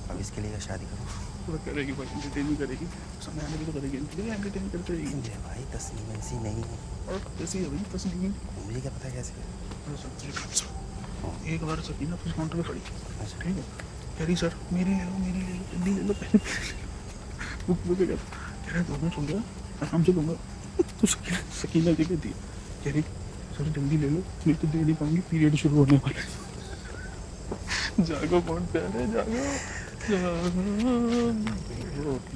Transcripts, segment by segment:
अब इसके लिए शादी करूँ तो करेगी भाई, एंटरटेन भी करेगी, समय आने भी तो करेगी, एंटरटेन करते रहेगी। मुझे भाई तस्लीम ऐसी नहीं है। और कैसी है भाई तस्लीम? मुझे क्या पता कैसे है। एक बार सकीना फिर काउंटर पे खड़ी, अच्छा ठीक है, कह रही सर मेरी ले लो जल्दी ले लो पहले बुक बुक कह रहा 2 मिनट हो गया आराम से लूँगा। तो सकीना जी कहती है, कह रही सर जल्दी ले लो नहीं तो दे नहीं पाऊंगी, पीरियड शुरू होने वाला है। जागो बहुत प्यारे जागो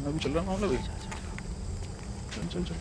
अभी चल रहा मामला भाई, चल चल चल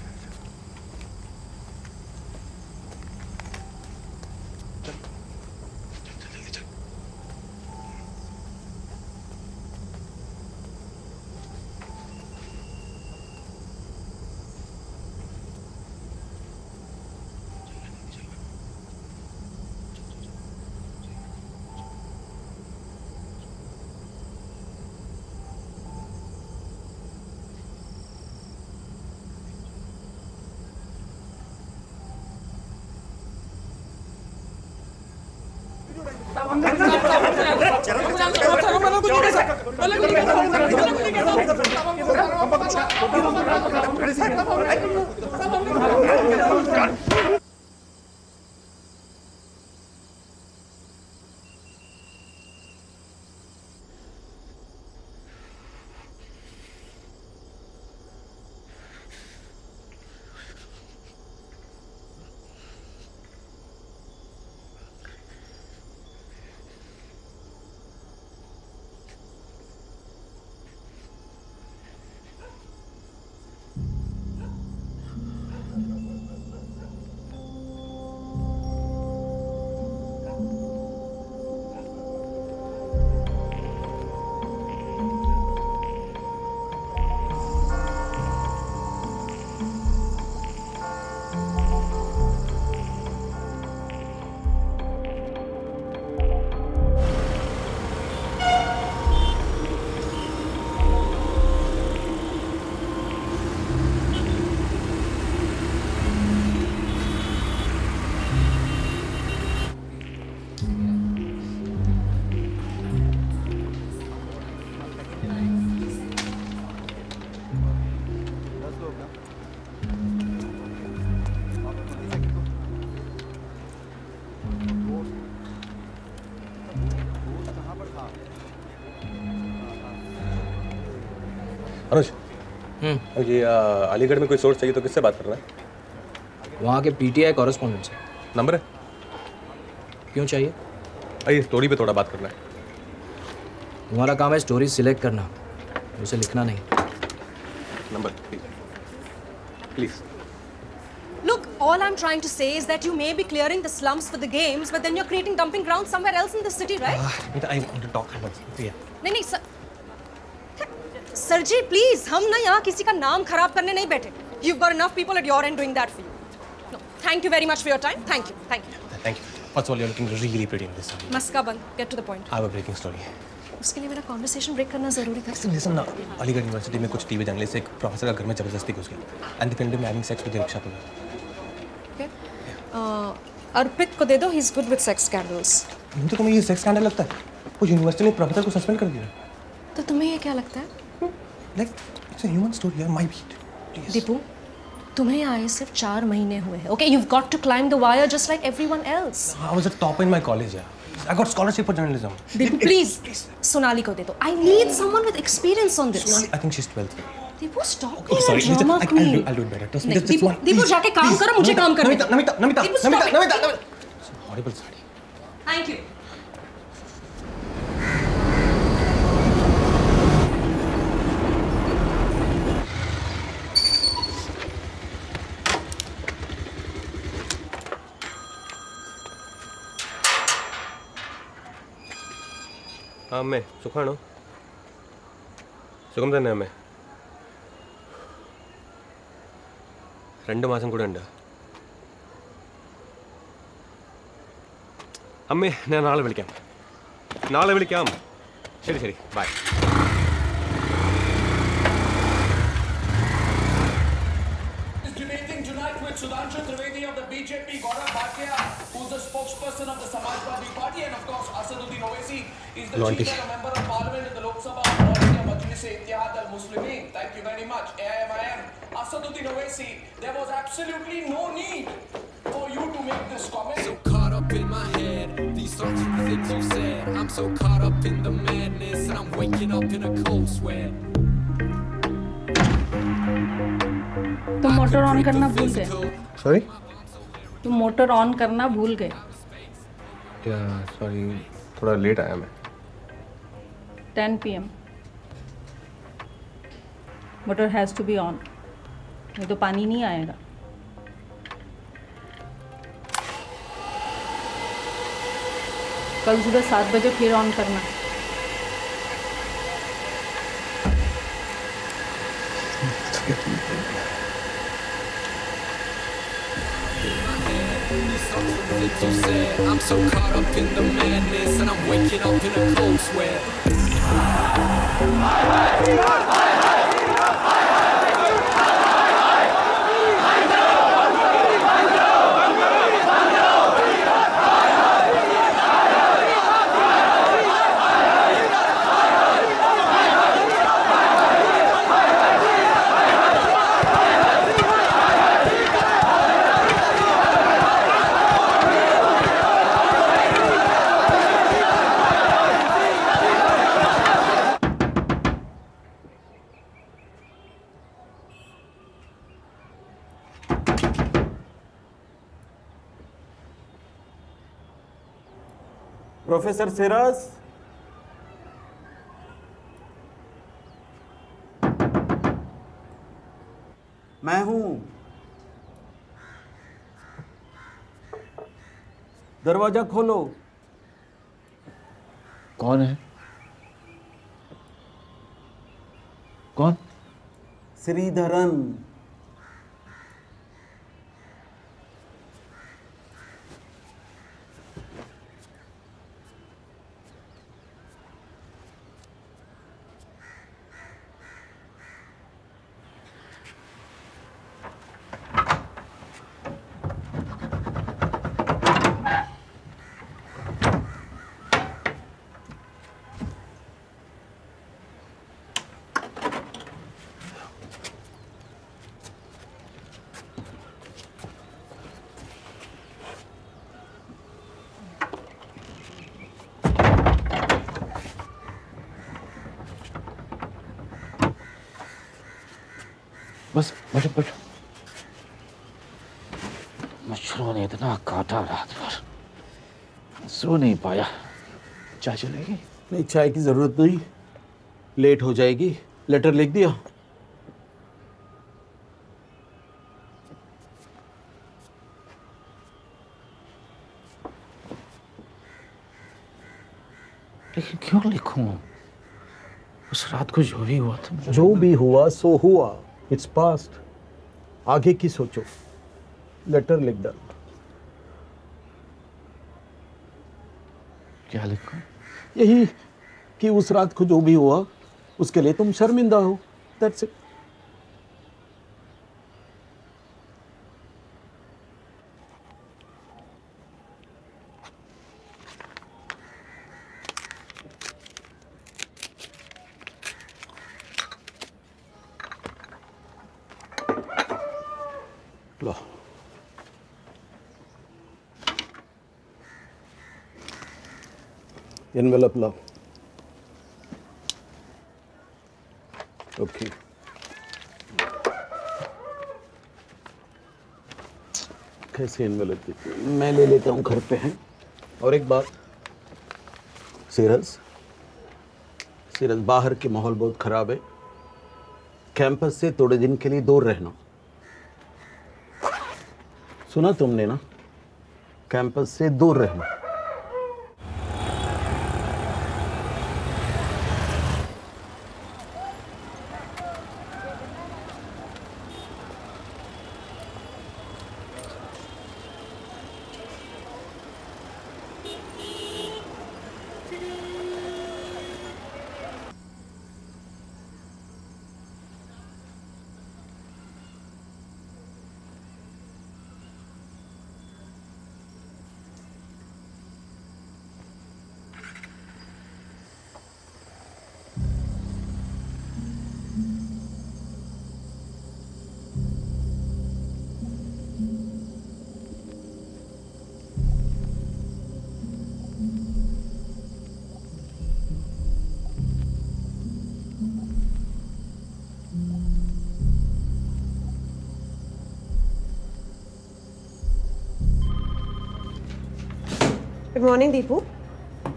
अनुज ये अलीगढ़ में कोई सोर्स चाहिए तो किससे बात करना है? वहाँ के पीटीआई कॉरेस्पॉन्डेंट से। नंबर है? क्यों चाहिए? ये स्टोरी पे थोड़ा बात करना है। तुम्हारा काम है स्टोरी सिलेक्ट करना, उसे लिखना नहीं। Number please. Look, all I'm trying to say is that you may be clearing the slums for the games, but then you're creating dumping grounds somewhere else in the city, right? I want to talk about it. नहीं नहीं sir ji please, हम ना यहाँ किसी का नाम खराब करने नहीं बैठे. You've got enough people at your end doing that for you. No, thank you very much for your time. Thank you. Thank you. First of all, you're looking really pretty in this story. मस्का बंद. Get to the point. I have a breaking story. उसके लिए मेरा conversation break करना जरूरी था. Listen ना, Aligarh university में कुछ टीवी जर्नलिस्ट एक प्रोफेसर का घर में जबरदस्ती घुस गया and they filmed him having sex with the rickshaw puller. Okay. अर्पित को दे दो. He's good with sex scandals. तो तुम्हें ये सेक्स स्कैंडल लगता है? वो यूनिवर्सिटी ने प्रोफेसर को सस्पेंड कर दिया. तो तुम्हें ये क्या लगता है? Like it's a human story. You're my beat. Please. Deepu, तुम्हें यहाँ आए सिर्फ 4 महीने हुए हैं. Okay, you've got to climb the wire just like everyone else. I was a top in my college. Yeah. I got scholarship for journalism. Deepu please Sonali को दे दो. I need someone with experience on this. I think she's 12th. Deepu stop Oh, being sorry. a drama queen. I'll do it better. Trust me. नहीं, Just Deepu one. Deepu Please. जाके काम करो, मुझे काम करने दो. Namita. Deepu, stop it. Horrible sari. Thank you. അമ്മേ സുഖമാണോ? സുഖം തന്നെ അമ്മേ. 2 മാസം കൂടെ ഉണ്ട് അമ്മേ. ഞാൻ നാളെ വിളിക്കാം. ശരി by. Debating tonight with Sudhanshu Trivedi of the BJP, Gaurav Bhatia, who's the spokesperson of the Samajwadi Party, and of course Asaduddin Owaisi is the chief and a member of parliament in the Lok Sabha Minority of Majlis-e-Ittihad al-Muslimin. Thank you very much, AIMIM. Asaduddin Owaisi, there was absolutely no need for you to make this comment. So caught up in my head, these thoughts and things you said. I'm so caught up in the madness, and I'm waking up in a cold sweat. तुम motor on करना भूल गए. Sorry तुम motor on करना भूल गए. Sorry थोड़ा late आया मैं. 10 PM. Motor has to be on, नहीं तो पानी नहीं आएगा. कल सुबह 7 बजे फिर ऑन करना. Things you said. I'm so caught up in the madness, and I'm waking up in a cold sweat. Professor Siraj, मैं हूं. दरवाजा खोलो. कौन है? कौन? श्रीधरन. बैठो बैठो। मच्छरों ने इतना काटा रात भर, सो नहीं पाया। चाय चलेगी? नहीं, चाय की ज़रूरत नहीं, लेट हो जाएगी। लेटर लिख दिया? लेकिन क्यों लिखूं? उस रात को जो भी हुआ था, जो भी हुआ सो हुआ, इट्स पास्ट। आगे की सोचो। लेटर लिख दो। क्या लिखूं? यही कि उस रात को जो भी हुआ उसके लिए तुम शर्मिंदा हो। That's it. Low, envelope low. Okay, कैसे एनवेलप देती हूँ? मैं ले लेता हूँ, घर पे हैं। और एक बात, सीरज, बाहर के माहौल बहुत ख़राब है। कैंपस से थोड़े दिन के लिए दूर रहना। सुना तुमने ना? कैंपस से दूर रहना। Good morning, Deepu.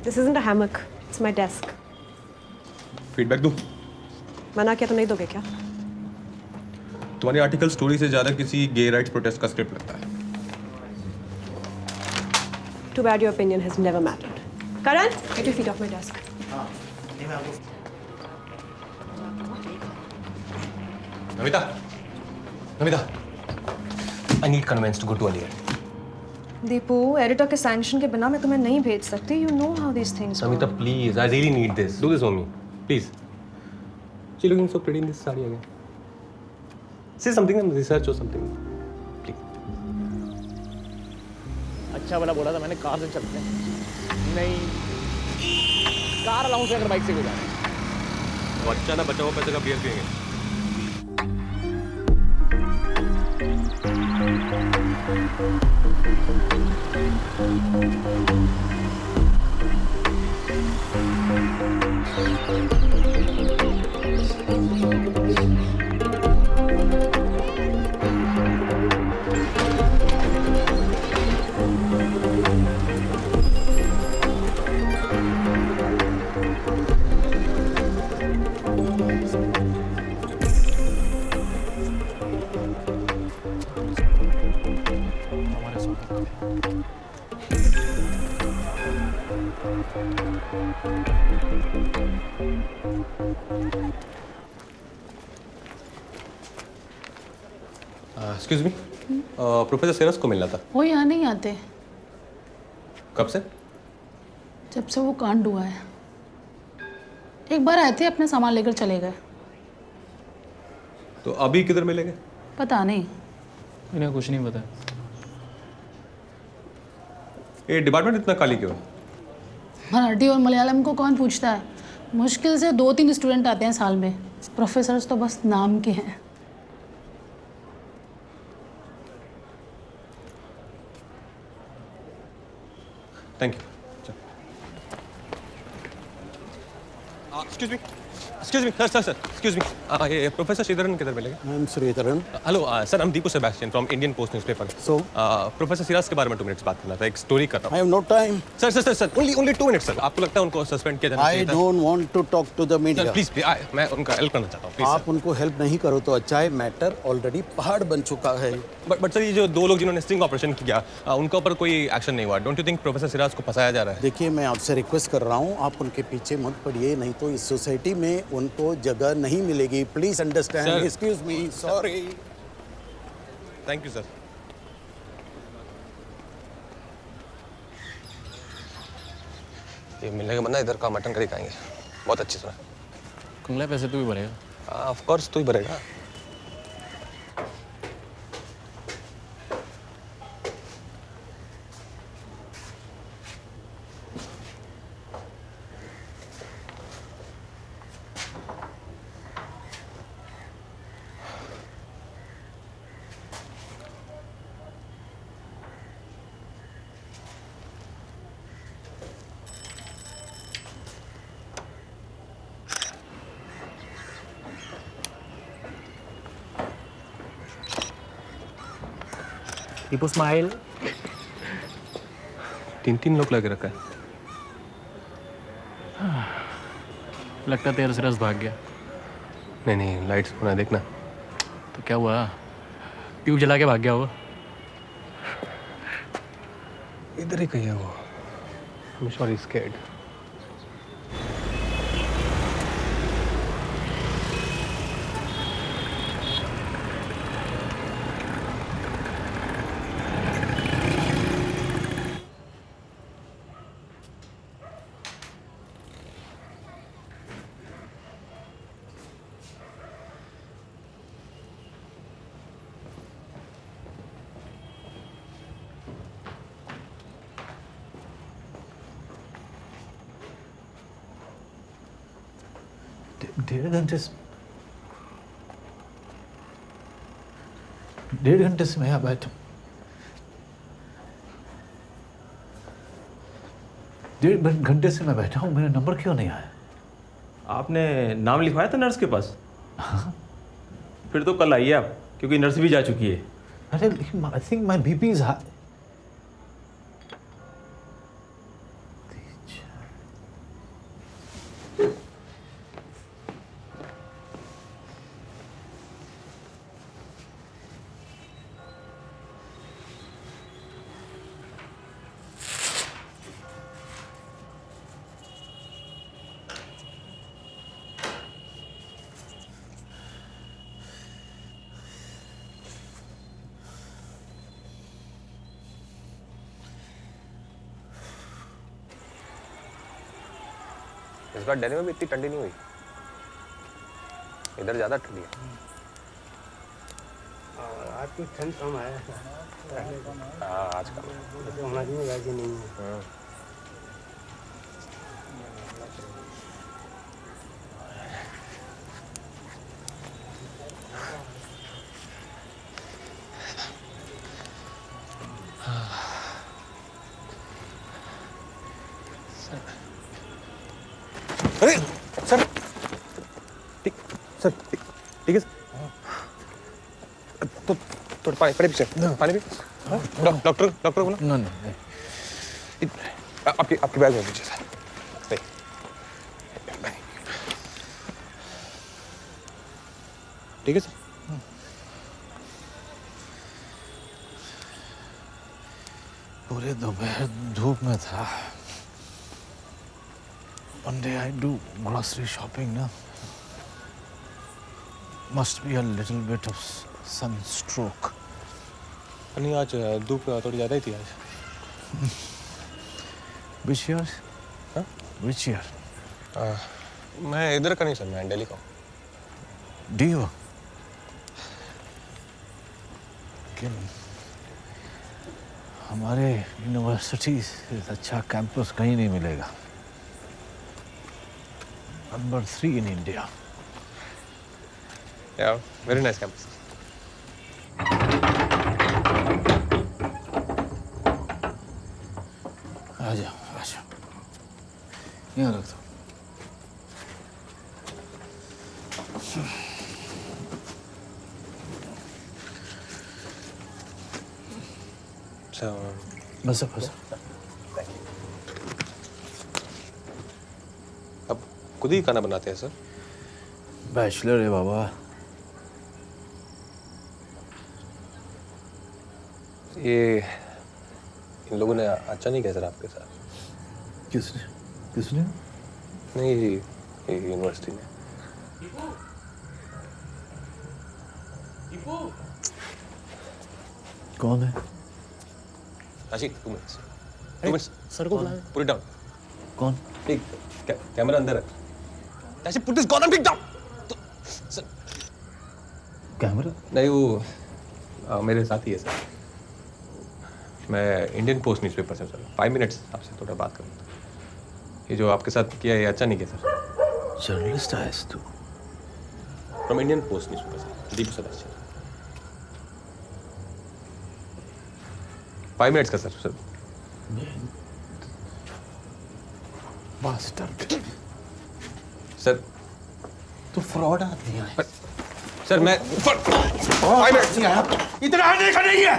This isn't a hammock. It's my desk. Feedback दूँ? मना किया तो नहीं दोगे क्या? तुम्हारी आर्टिकल स्टोरी से ज़्यादा किसी गे राइट्स प्रोटेस्ट का स्क्रिप्ट लगता है। Too bad your opinion has never mattered. Karan, get your feet off my desk. Namita, I need conveyance to go to Aligarh. Deepu, editor के सैंक्शन के बिना मैं तुम्हें नहीं भेज सकती. You know how these things work. Namita, please, I really need this. Do this for me, please. She's looking so pretty in this saree again. Say something and research or something, please. अच्छा वाला बोला था मैंने, car से चलते हैं। नहीं, car allowance अगर बाइक से गुजारे। तो अच्छा ना, बचा हुआ पैसे का बियर पिएंगे। एक्सक्यूज मी, प्रोफेसर सेरस को मिलना था। वो यहाँ नहीं आते। कब से? जब से वो कांड हुआ है। एक बार आए थे, अपना सामान लेकर चले गए। तो अभी किधर मिलेंगे? पता नहीं, इन्हें कुछ नहीं पता। ये डिपार्टमेंट इतना खाली क्यों है? मराठी और मलयालम को कौन पूछता है? मुश्किल से 2-3 स्टूडेंट आते हैं साल में। प्रोफेसर्स तो बस नाम के हैं। Thank you. Excuse me, sir, excuse me, ये प्रोफेसर श्रीधरन किधर मिलेगा? I am Sreedharan. Hello sir, I'm Deepu Sebastian from Indian post newspaper. So? Professor Siraj के बारे में 2 मिनट्स बात करना था, एक स्टोरी कर रहा आई हैव नो टाइम। हूँ। Sir only 2 minutes sir. आपको लगता है उनको सस्पेंड किया जाना आई चाहिए था? Don't want to talk to the media. Please मैं उनका हेल्प करना चाहता हूँ, आप उनको हेल्प नहीं करो तो अच्छा है, मैटर ऑलरेडी पहाड़ बन चुका है। बट सर, ये जो 2 लोग जिन्होंने स्टिंग ऑपरेशन किया, उनके ऊपर कोई एक्शन नहीं हुआ। Don't you think professor Siraj को फंसाया जा रहा है? देखिए, मैं आपसे रिक्वेस्ट कर रहा हूँ, आप उनके पीछे मत पड़िए, नहीं तो इस सोसाइटी में उनको जगह नहीं मिलेगी। Please understand. Sir. Excuse me, sorry. Thank you sir. ये मिलने का बंदा इधर का मटन करी खाएंगे, बहुत अच्छी सुना। कुंगला पैसे तू भी भरेगा? ऑफ कोर्स तू ही भरेगा। दीपू स्माइल। 3 लोग लगे रखा है। लगता तेरा सिरस भाग गया। नहीं, लाइट्स होना देखना। तो क्या हुआ? ट्यूब जला के भाग गया वो? इधर ही कहीं है वो। I'm sure he's scared. डेढ़ घंटे से मैं यहाँ बैठा हूँ। 1.5 घंटे से मैं बैठा हूँ, मेरा नंबर क्यों नहीं आया? आपने नाम लिखवाया था नर्स के पास? फिर तो कल आइए आप, क्योंकि नर्स भी जा चुकी है। अरे लेकिन I think my BP is high. इस बार दिल्ली में भी इतनी ठंडी नहीं हुई, इधर ज़्यादा ठंडी है। आज कुछ ठंड कम है। हाँ, आज कम हमारी में वैसे नहीं है। अरे सर, ठीक है सर। तो पानी पीछे, पानी पी। डॉक्टर बोला? नहीं। आपकी बैग में पीछे सर। ठीक है सर। पूरे दोपहर धूप में था। One day I do grocery shopping now. Must be a little bit of sunstroke. नहीं, आज धूप थोड़ी ज़्यादा ही थी आज। Which year? हाँ? Which year? मैं इधर का नहीं सर, मैं दिल्ली का हूँ। Do you? लेकिन हमारे यूनिवर्सिटी से अच्छा कैंपस कहीं नहीं मिलेगा। Number 3 in India. Yeah, very nice campus. आजा। यहाँ रख दो। अच्छा बस बस अब खुद ही खाना बनाते हैं सर? बैचलर है बाबा। ये इन लोगों ने अच्छा नहीं किया सर आपके साथ। किसने किसने? नहीं ये यूनिवर्सिटी ने। कौन है? आशिक 2 मिनट्स सर को बुलाएं। Put it down. कौन? ठीक कैमरा अंदर रख। Ashiq put this gun pick down. Sir camera? नहीं वो मेरे साथ ही है सर। मैं इंडियन पोस्ट न्यूज़पेपर से सर 5 मिनट्स आपसे थोड़ा बात करूँ। ये जो आपके साथ किया ये अच्छा नहीं किया सर। जर्नलिस्ट है तू? From Indian post newspaper sir, दीप सदस्य। 5 मिनट्स का सर। बास्टर्ड। सर तो फ्रॉड आदमी है सर। मैं 5 मिनट्स इतना आने का नहीं है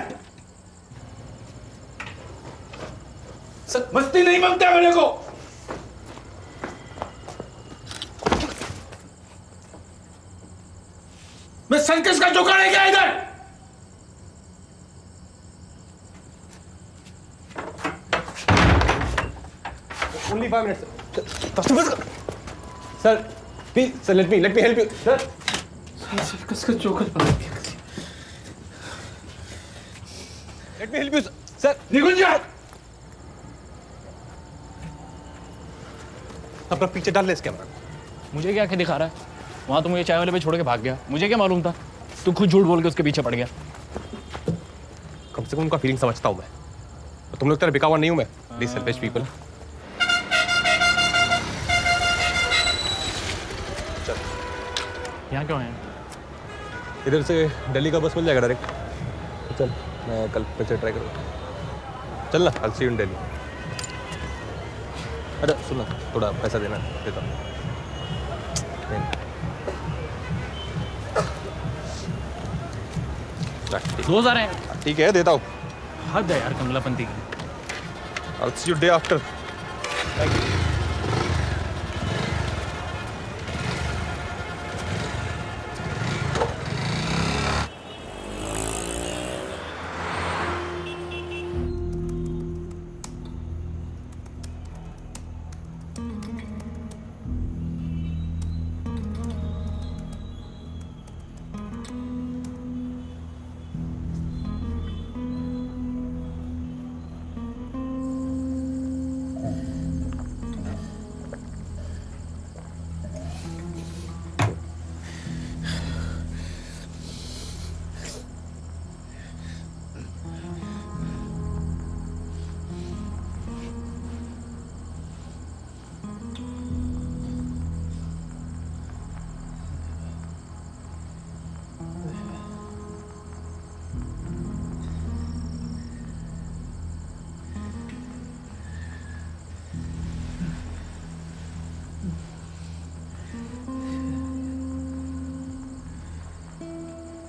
सर। मस्ती नहीं मांगता मेरे को। मैं सर्कस का दुकान है क्या इधर? Only 5 minutes. Sir, please, sir, let me help you. Sir. Circus का चौकस बना दिया। Let me help you, sir. निकल जा। अपना पीछे डाल ले इस कैमरा। मुझे क्या आंखें दिखा रहा है? वहाँ तो मुझे चाय वाले पे छोड़ के भाग गया। मुझे क्या मालूम था? तू खुद झूठ बोल के उसके पीछे पड़ गया। कम से कम उनका फीलिंग समझता हूँ मैं। और तुम लोग तरह बिकावा नहीं हूँ मैं। Please selfish people. यहाँ क्यों है? इधर से दिल्ली का बस मिल जाएगा डायरेक्ट। चल मैं कल फिर से ट्राई करूँगा। चल ना, I'll see you in Delhi। अरे सुन ना, थोड़ा पैसा देना देता हूँ। ठीक 2000 है। ठीक है देता हूँ। हद है यार कमलापंती की। I'll see you day after। Thank you।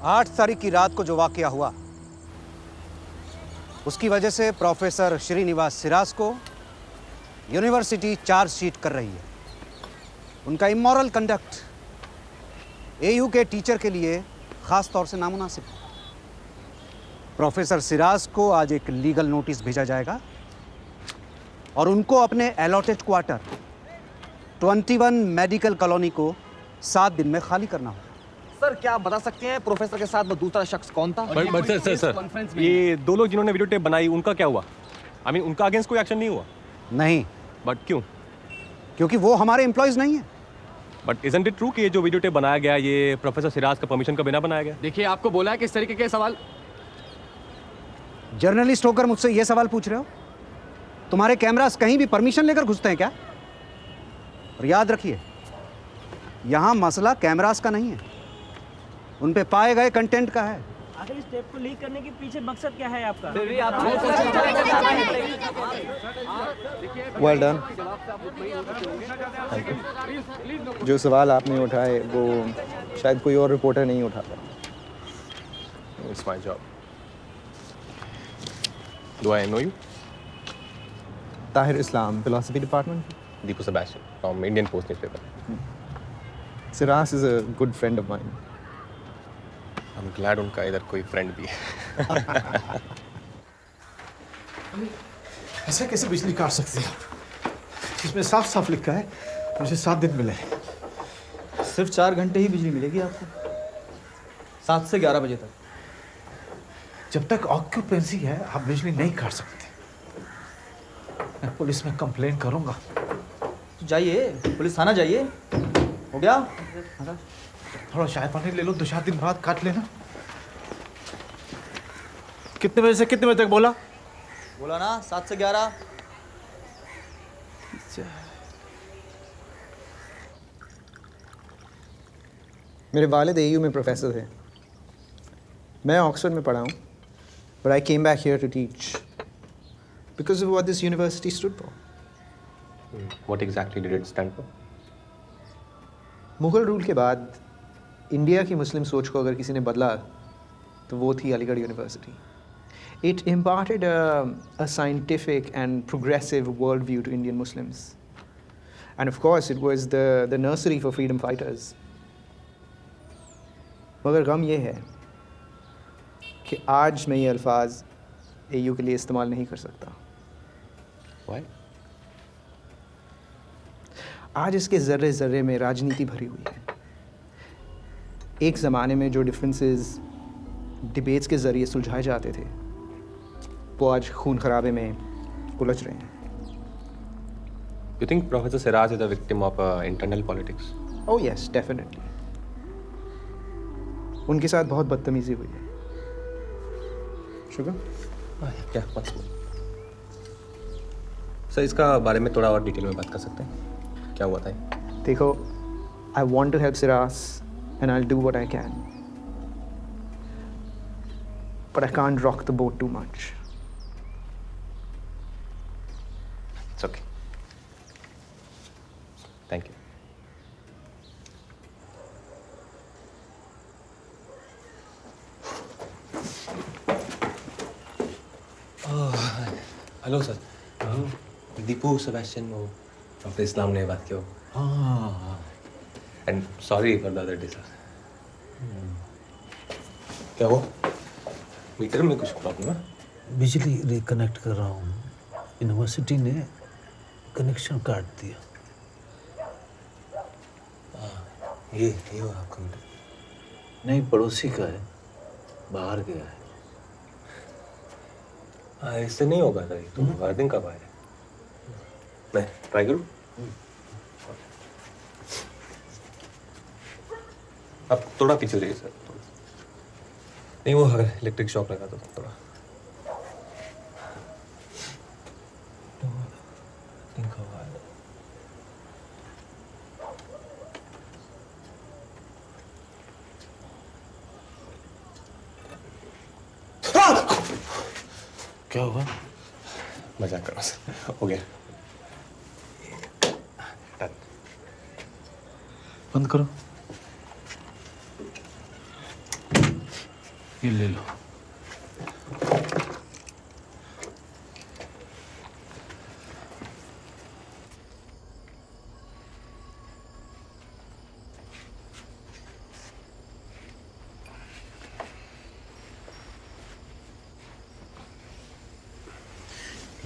आठ तारीख की रात को जो वाकया हुआ उसकी वजह से प्रोफेसर श्रीनिवास सिराज को यूनिवर्सिटी चार्जशीट कर रही है। उनका इमोरल कंडक्ट एयू के टीचर के लिए खास तौर से नामुनासिब है। प्रोफेसर सिराज को आज एक लीगल नोटिस भेजा जाएगा और उनको अपने अलॉटेड क्वार्टर 21 मेडिकल कॉलोनी को 7 दिन में खाली करना होगा। सर क्या आप बता सकते हैं प्रोफेसर के साथ वो दूसरा शख्स कौन था? बट सर ये 2 लोग जिन्होंने वीडियो टेप बनाई उनका क्या हुआ? आई मीन उनका अगेंस्ट कोई एक्शन नहीं हुआ? नहीं। बट क्यों? क्योंकि वो हमारे एम्प्लॉयज नहीं है। बट इजंट इट ट्रू कि ये जो वीडियो टेप बनाया गया ये प्रोफेसर सिराज का परमिशन का बिना बनाया गया? देखिए आपको बोला है कि इस तरीके के सवाल। जर्नलिस्ट होकर मुझसे ये सवाल पूछ रहे हो? तुम्हारे कैमरास कहीं भी परमिशन लेकर घुसते हैं क्या? और याद रखिए यहां मसला कैमरास का नहीं है, उन पे पाए गए कंटेंट का है। आखिर इस टेप को लीक करने के पीछे मकसद क्या है आपका? Well done. जो सवाल आपने उठाए वो शायद कोई और रिपोर्टर नहीं उठाता। It's my job. Do I know you? Tahir Islam, Philosophy Department. Deepu Sebastian from Indian Post newspaper. Siras is a good friend of mine. I'm glad उनका इधर कोई friend भी है. ऐसा कैसे बिजली काट सकती है? इसमें साफ साफ लिखा है मुझे 7 दिन मिले। सिर्फ 4 घंटे ही बिजली मिलेगी आपको, 7 से 11 बजे तक। जब तक ऑक्यूपेंसी है आप बिजली नहीं काट सकते। मैं पुलिस में कंप्लेन करूंगा। तो जाइए, पुलिस थाना जाइए। हो गया? थोड़ा चाय पानी ले लो, 2-4 दिन बाद काट लेना। कितने बजे से कितने बजे तक बोला? बोला ना 7 से 11। मेरे वालिद AU में प्रोफेसर थे। मैं ऑक्सफोर्ड में पढ़ा हूँ, but I came back here to teach because of what this university stood for. What exactly did it stand for? Mughal rule के बाद इंडिया की मुस्लिम सोच को अगर किसी ने बदला तो वो थी Aligarh university. It imparted a scientific and progressive worldview to Indian Muslims. And of course, it was the nursery for freedom fighters. मगर गम ये है कि आज मैं ये अल्फाज AU के लिए इस्तेमाल नहीं कर सकता। Why? आज इसके ज़र्रे ज़र्रे में राजनीति भरी हुई है। एक ज़माने में जो डिफरेंसेस डिबेट्स के ज़रिए सुलझाए जाते थे वो आज खून खराबे में उलझ रहे हैं। You think Professor Siraj is a victim of internal politics? Oh yes, definitely. उनके साथ बहुत बदतमीजी हुई है। शुगर? क्या मत सर, इसका बारे में थोड़ा और डिटेल में बात कर सकते हैं? क्या हुआ था? देखो, I want to help Siras and I'll do what I can. But I can't rock the boat too much. It's okay. Thank you. Hello sir. Deepu Sebastian वो डॉक्टर इस्लाम ने बात किया। हाँ। And sorry for the other day sir. क्या वो metre में कुछ problem है? बिजली रिकनेक्ट कर रहा हूँ, यूनिवर्सिटी ने कनेक्शन काट दिया। ये हो आपका मीटर? नहीं, पड़ोसी का है, बाहर गया है। इससे नहीं होगा सर, तो वार्निंग कब आए? मैं ट्राई करूँ? अब थोड़ा पीछे जाइए सर। नहीं, वो अगर इलेक्ट्रिक शॉक लगा तो थोड़ा क्या हुआ? मजाक करो सर, हो गया। बंद करो, ये ले लो।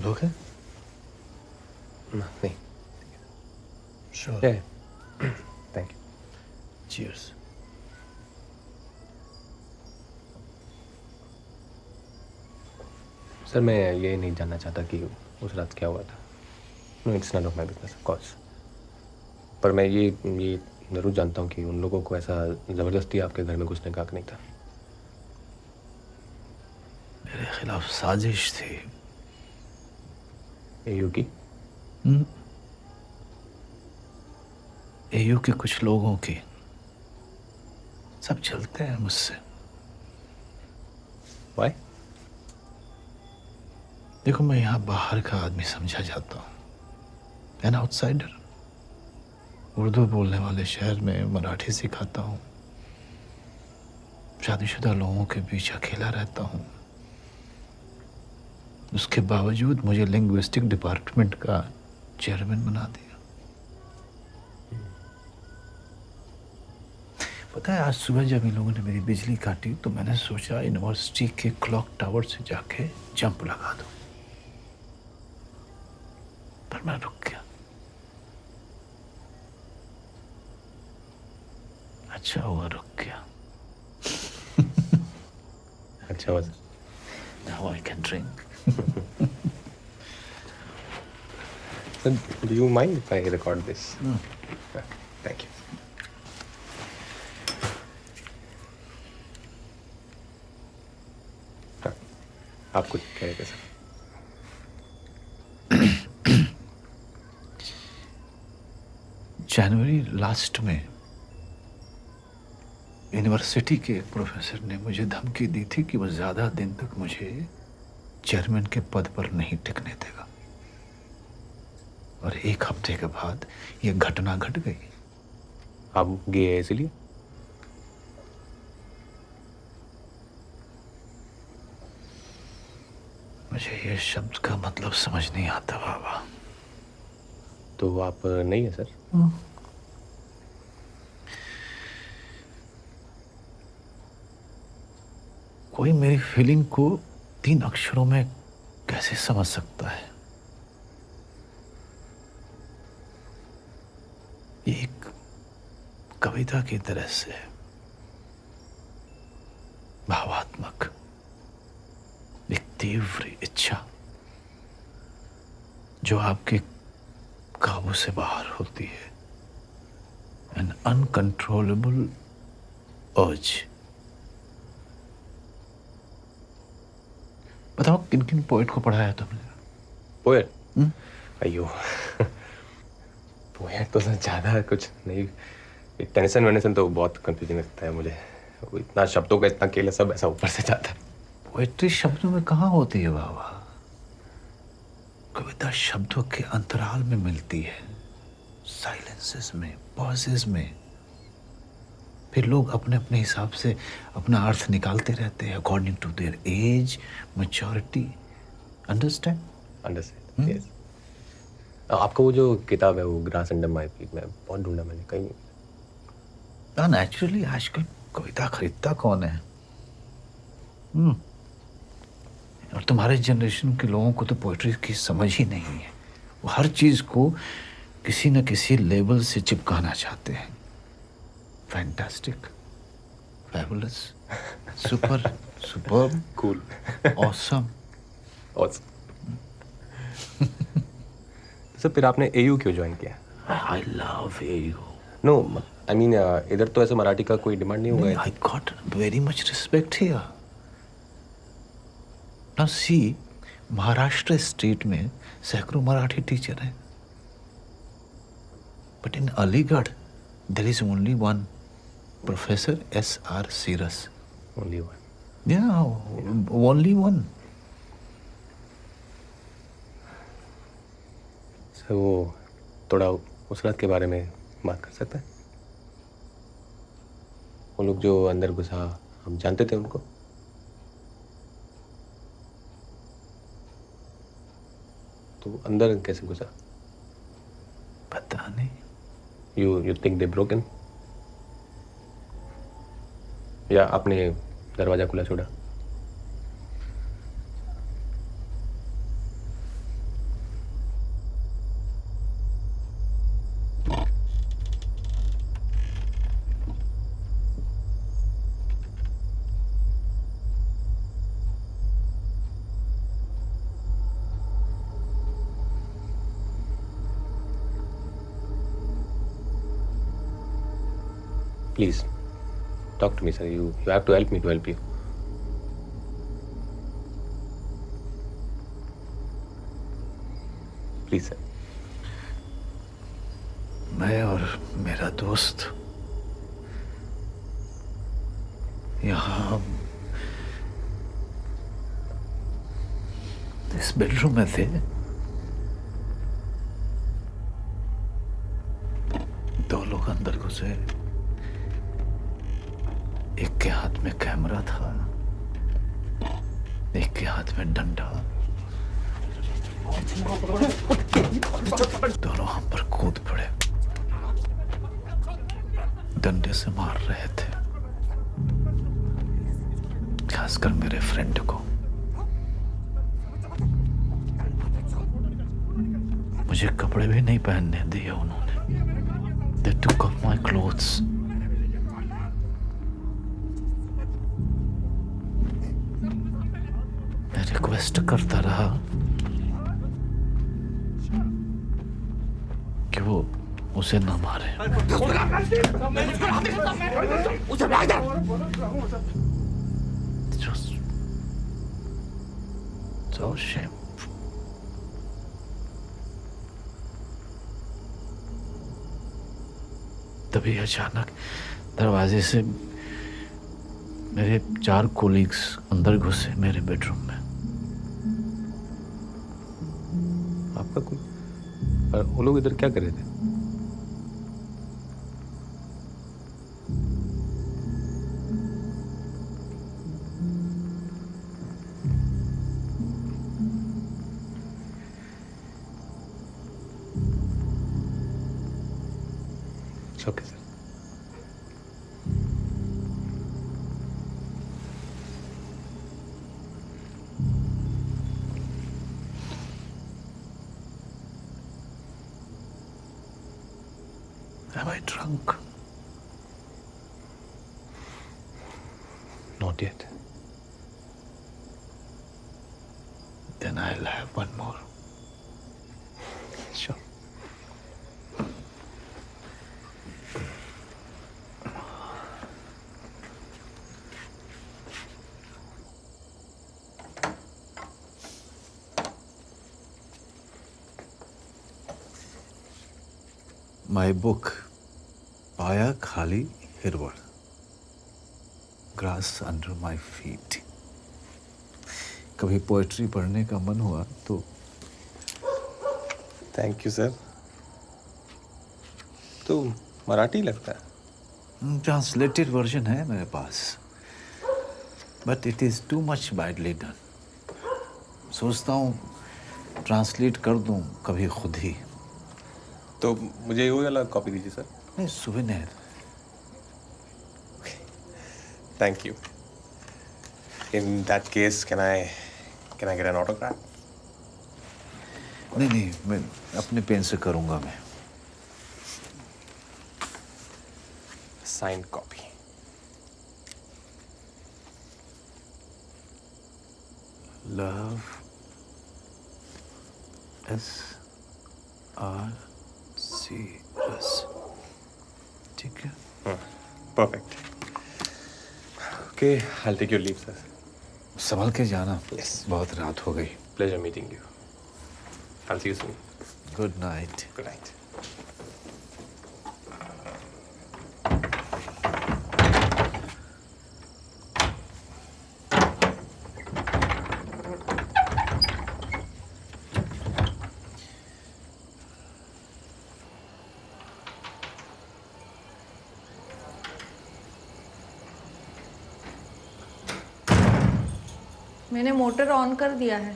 लोग हैं? नहीं। Sure. Yeah. Thank you. Cheers. Sir, मैं ये नहीं जानना चाहता कि उस रात क्या हुआ था। No, it's none of my business of course. पर मैं ये ज़रूर जानता हूँ कि उन लोगों को ऐसा ज़बरदस्ती आपके घर में घुसने का हक नहीं था। मेरे खिलाफ साजिश थी। AU की? AU के कुछ लोगों की। सब चलते हैं मुझसे। Why? देखो, मैं यहाँ बाहर का आदमी समझा जाता हूँ, एन आउटसाइडर। उर्दू बोलने वाले शहर में मराठी सिखाता हूँ, शादीशुदा लोगों के बीच अकेला रहता हूँ। उसके बावजूद मुझे लिंग्विस्टिक डिपार्टमेंट का चेयरमैन बना दिया। पता है, आज सुबह जब इन लोगों ने मेरी बिजली काटी तो मैंने सोचा यूनिवर्सिटी के क्लॉक टावर से जाके जंप लगा दूं, पर मैं रुक गया। अच्छा हुआ रुक गया। अच्छा हुआ। Now I can drink. Sir, do you mind if I record this? Thank you. आप कुछ कह रहे थे सर? जनवरी लास्ट में यूनिवर्सिटी के एक प्रोफेसर ने मुझे धमकी दी थी कि वह ज़्यादा दिन तक मुझे चेयरमैन के पद पर नहीं टिकने देगा, और एक हफ्ते के बाद यह घटना घट गई। आप गए इसलिए? मुझे ये शब्द का मतलब समझ नहीं आता बाबा। तो आप नहीं है सर? कोई मेरी फीलिंग को 3 अक्षरों में कैसे समझ सकता है? ये एक कविता की तरह से भावात्मक, एक तीव्र इच्छा जो आपके काबू से बाहर होती है, एन अनकंट्रोलेबल अर्ज। बताओ किन किन पोएट को पढ़ा है तुमने? पोएट? अयो पोएट तो सर ज़्यादा कुछ नहीं। टेंशन वेनेशन तो बहुत कंफ्यूजिंग लगता है मुझे। इतना शब्दों का इतना केला सब ऐसा ऊपर से जाता है। पोएट्री शब्दों में कहाँ होती है बाबा? कविता शब्दों के अंतराल में मिलती है, साइलेंसेस में, पॉजेस में। फिर लोग अपने अपने हिसाब से अपना अर्थ निकालते रहते हैं according to their age, maturity. Understand? Understand, yes. आपका वो जो किताब है वो ग्रास अंडर माय फीट, में बहुत ढूंढा मैंने, कहीं नहीं। नेचुरली आजकल कविता खरीदता कौन है? और तुम्हारे जनरेशन के लोगों को तो पोएट्री की समझ ही नहीं है। वो हर चीज को किसी न किसी लेवल से चिपकाना चाहते हैं। Fantastic, fabulous, super, superb, cool, awesome. Sir फिर आपने एयू क्यों ज्वाइन किया? I love AU. No, I mean इधर तो ऐसे मराठी का कोई डिमांड नहीं हुआ। I got very much respect here. Now see, Maharashtra state में सैकड़ों मराठी टीचर हैं, but in Aligarh there is only one Professor S.R. Siras. Only one. Yeah, only one. Sir वो थोड़ा उस रात के बारे में बात कर सकते हैं? वो लोग जो अंदर घुसा, हम जानते थे उनको? तो अंदर कैसे घुसा? पता नहीं। You think they broken? या आपने दरवाजा खुला छोड़ा? Please, talk to me, sir. You have to help me to help you. Please, sir. मैं और मेरा दोस्त यहाँ इस बेडरूम में थे। दो लोग अंदर घुसे। एक के हाथ में कैमरा था, एक के हाथ में डंडा। दोनों हम पर कूद पड़े, डंडे से मार रहे थे, खासकर मेरे फ्रेंड को। मुझे कपड़े भी नहीं पहनने दिए उन्होंने। They took off my clothes. मैं रिक्वेस्ट करता रहा कि वो उसे न मारे। So shameful. तभी अचानक दरवाजे से मेरे 4 कोलीग्स अंदर घुसे मेरे बेडरूम में। आपका कोई वो लोग इधर क्या कर रहे थे? Okay sir. Am I drunk? Not yet. Then I'll have one more. Sure. My book, पाया खाली हिरवड़, ग्रास अंडर माई फीट। कभी पोएट्री पढ़ने का मन हुआ तो। Thank you sir. तो मराठी लगता है। ट्रांसलेटेड वर्जन है मेरे पास, but it is too much badly done. सोचता हूँ ट्रांसलेट कर दूँ कभी खुद ही। तो मुझे ये वाला कॉपी दीजिए सर। नहीं, souvenir. Thank you. In that case can I get an autograph? नहीं, मैं अपने पेन से करूँगा मैं। Signed copy. लव SRC रस। ठीक है। Perfect. Okay, I take your leave sir. संभल के जाना। Yes. बहुत रात हो गई। Pleasure meeting you. I see you soon. Good night. Good night. मैंने मोटर ऑन कर दिया है।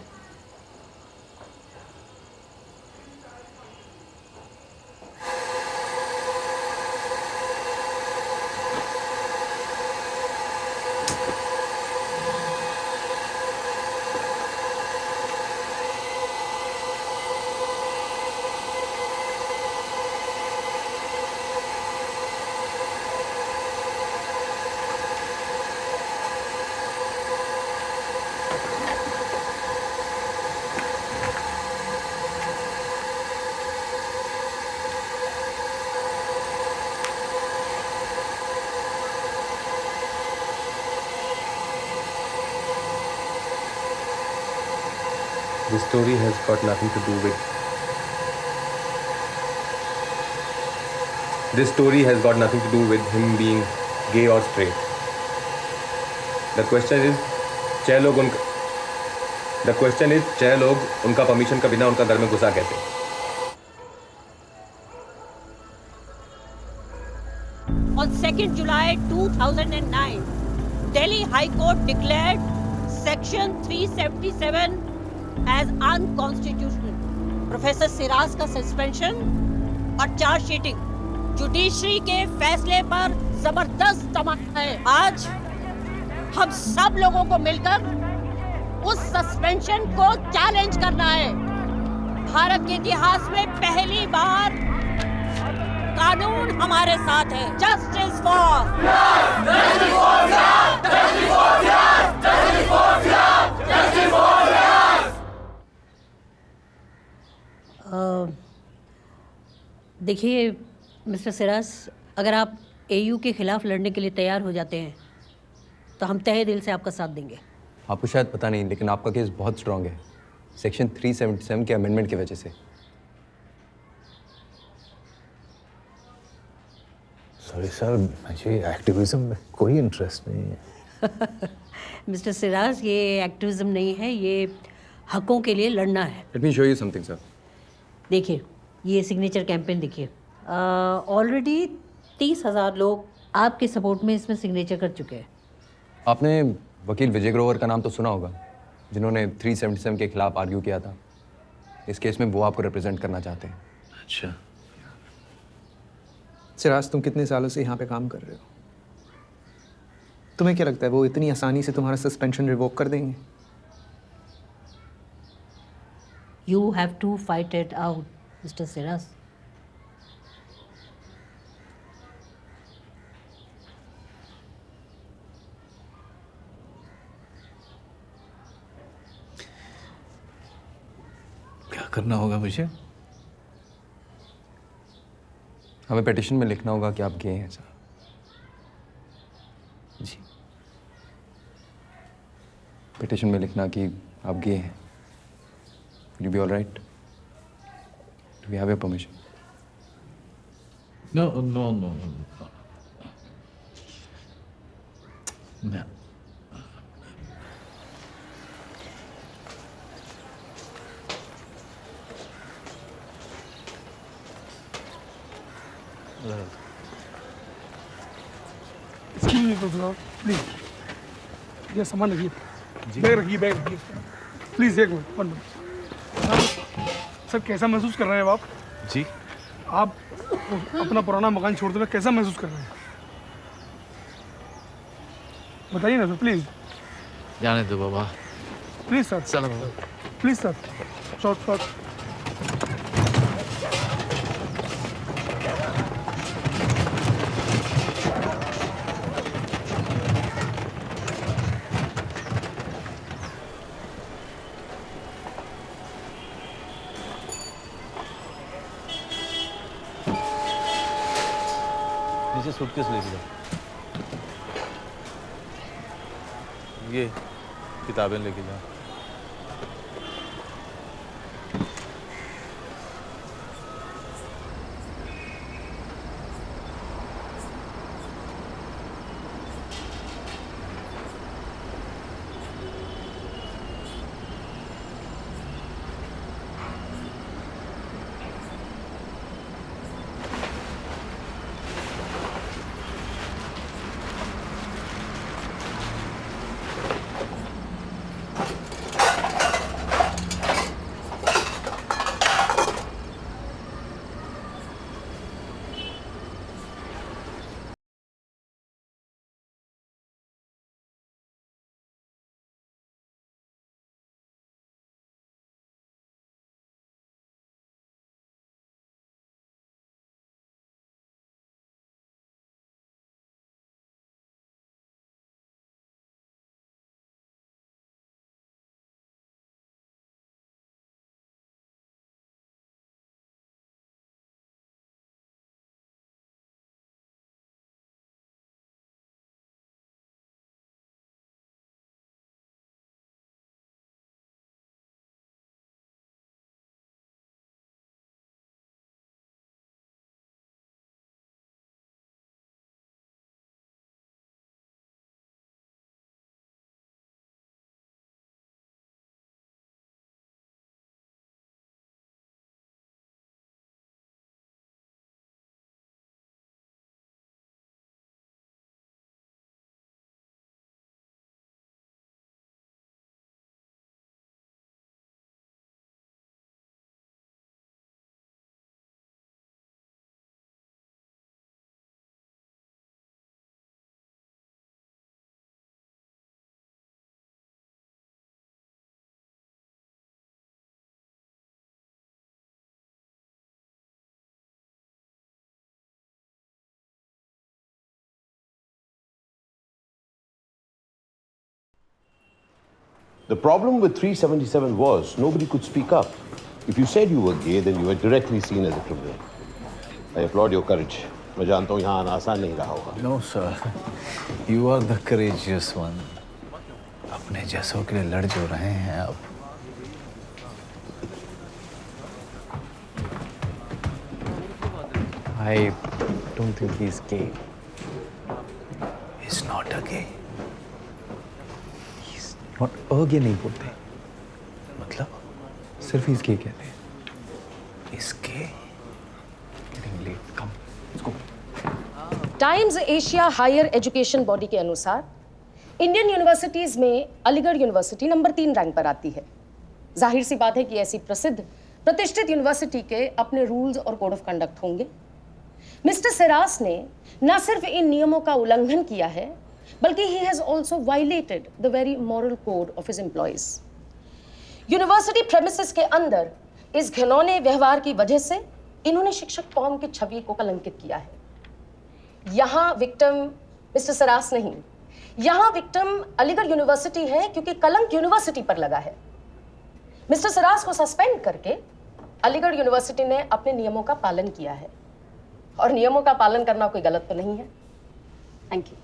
This story has got nothing to do with. This story has got nothing to do with him being gay or straight. The question is, छह लोग उनका permission के बिना उनका घर में घुसा कैसे? On 2nd July 2009, Delhi High Court declared Section 377 as unconstitutional. Professor Siraj का सस्पेंशन और चार्जशीटिंग जुडिशरी के फैसले पर जबरदस्त तमाशा है। आज हम सब लोगों को मिलकर उस सस्पेंशन को चैलेंज करना है। भारत के इतिहास में पहली बार कानून हमारे साथ है। जस्टिस फॉर देखिए मिस्टर सिराज, अगर आप एयू के खिलाफ लड़ने के लिए तैयार हो जाते हैं तो हम तहे दिल से आपका साथ देंगे। आपको शायद पता नहीं, लेकिन आपका केस बहुत स्ट्रांग है, सेक्शन 377 के अमेंडमेंट की वजह से। सॉरी सर, मुझे एक्टिविज्म में कोई इंटरेस्ट नहीं है। मिस्टर सिराज, ये एक्टिविज्म नहीं है, ये हकों के लिए लड़ना है। Let me show you something sir. देखिए, ये सिग्नेचर कैंपेन देखिए, ऑलरेडी 30,000 लोग आपके सपोर्ट में इसमें सिग्नेचर कर चुके हैं। आपने वकील विजय ग्रोवर का नाम तो सुना होगा, जिन्होंने 377 के खिलाफ आर्ग्यू किया था। इस केस में वो आपको रिप्रेजेंट करना चाहते हैं। अच्छा सिराज, तुम कितने सालों से यहाँ पे काम कर रहे हो? तुम्हें क्या लगता है वो इतनी आसानी से तुम्हारा सस्पेंशन रिवोक कर देंगे? You have to fight it out, Mr. Siraz. क्या करना होगा मुझे? हमें पिटीशन में लिखना होगा कि आप गे हैं सर। जी। पिटीशन में लिखना कि आप गे हैं। Will you be all right? Do we have your permission? No. No. Please ये सामान रखिए, बैग रखिए प्लीज। एक मिनट, 1 मिनट। सर, कैसा महसूस कर रहे हैं आप? जी, आप अपना पुराना मकान छोड़ते हुए कैसा महसूस कर रहे हैं? बताइए ना सर, प्लीज। जाने दो बाबा। Please sir. चलो बाबा। Please sir, short. नीचे सूटकेस लेके जाओ। ये किताबें लेके जाओ। The problem with 377 was nobody could speak up. If you said you were gay, then you were directly seen as a criminal. I applaud your courage. मैं जानता हूँ यहाँ आना आसान नहीं रहा होगा. No sir, you are the courageous one. अपने जैसों के लिए लड़ जो रहे हैं आप. I don't think he's gay. He's not a gay. He's not a gay नहीं बोलते. मतलब? सिर्फ he's gay कहते हैं. He's gay. Getting late. Come, let's go. Times Asia higher education body के अनुसार इंडियन यूनिवर्सिटीज में अलीगढ़ यूनिवर्सिटी नंबर 3 रैंक पर आती है। जाहिर सी बात है कि ऐसी प्रसिद्ध प्रतिष्ठित यूनिवर्सिटी के अपने रूल्स और कोड ऑफ कंडक्ट होंगे। मिस्टर सिरास ने न सिर्फ इन नियमों का उल्लंघन किया है, बल्कि he has also violated the very moral code of his employees. University premises के अंदर इस घिनौने व्यवहार की वजह से इन्होंने शिक्षक कौम की छवि को कलंकित किया है। यहाँ विक्टिम मिस्टर सिरास नहीं, यहाँ विक्टिम अलीगढ़ यूनिवर्सिटी है, क्योंकि कलंक यूनिवर्सिटी पर लगा है। मिस्टर सिरास को सस्पेंड करके अलीगढ़ यूनिवर्सिटी ने अपने नियमों का पालन किया है, और नियमों का पालन करना कोई गलत तो नहीं है। Thank you.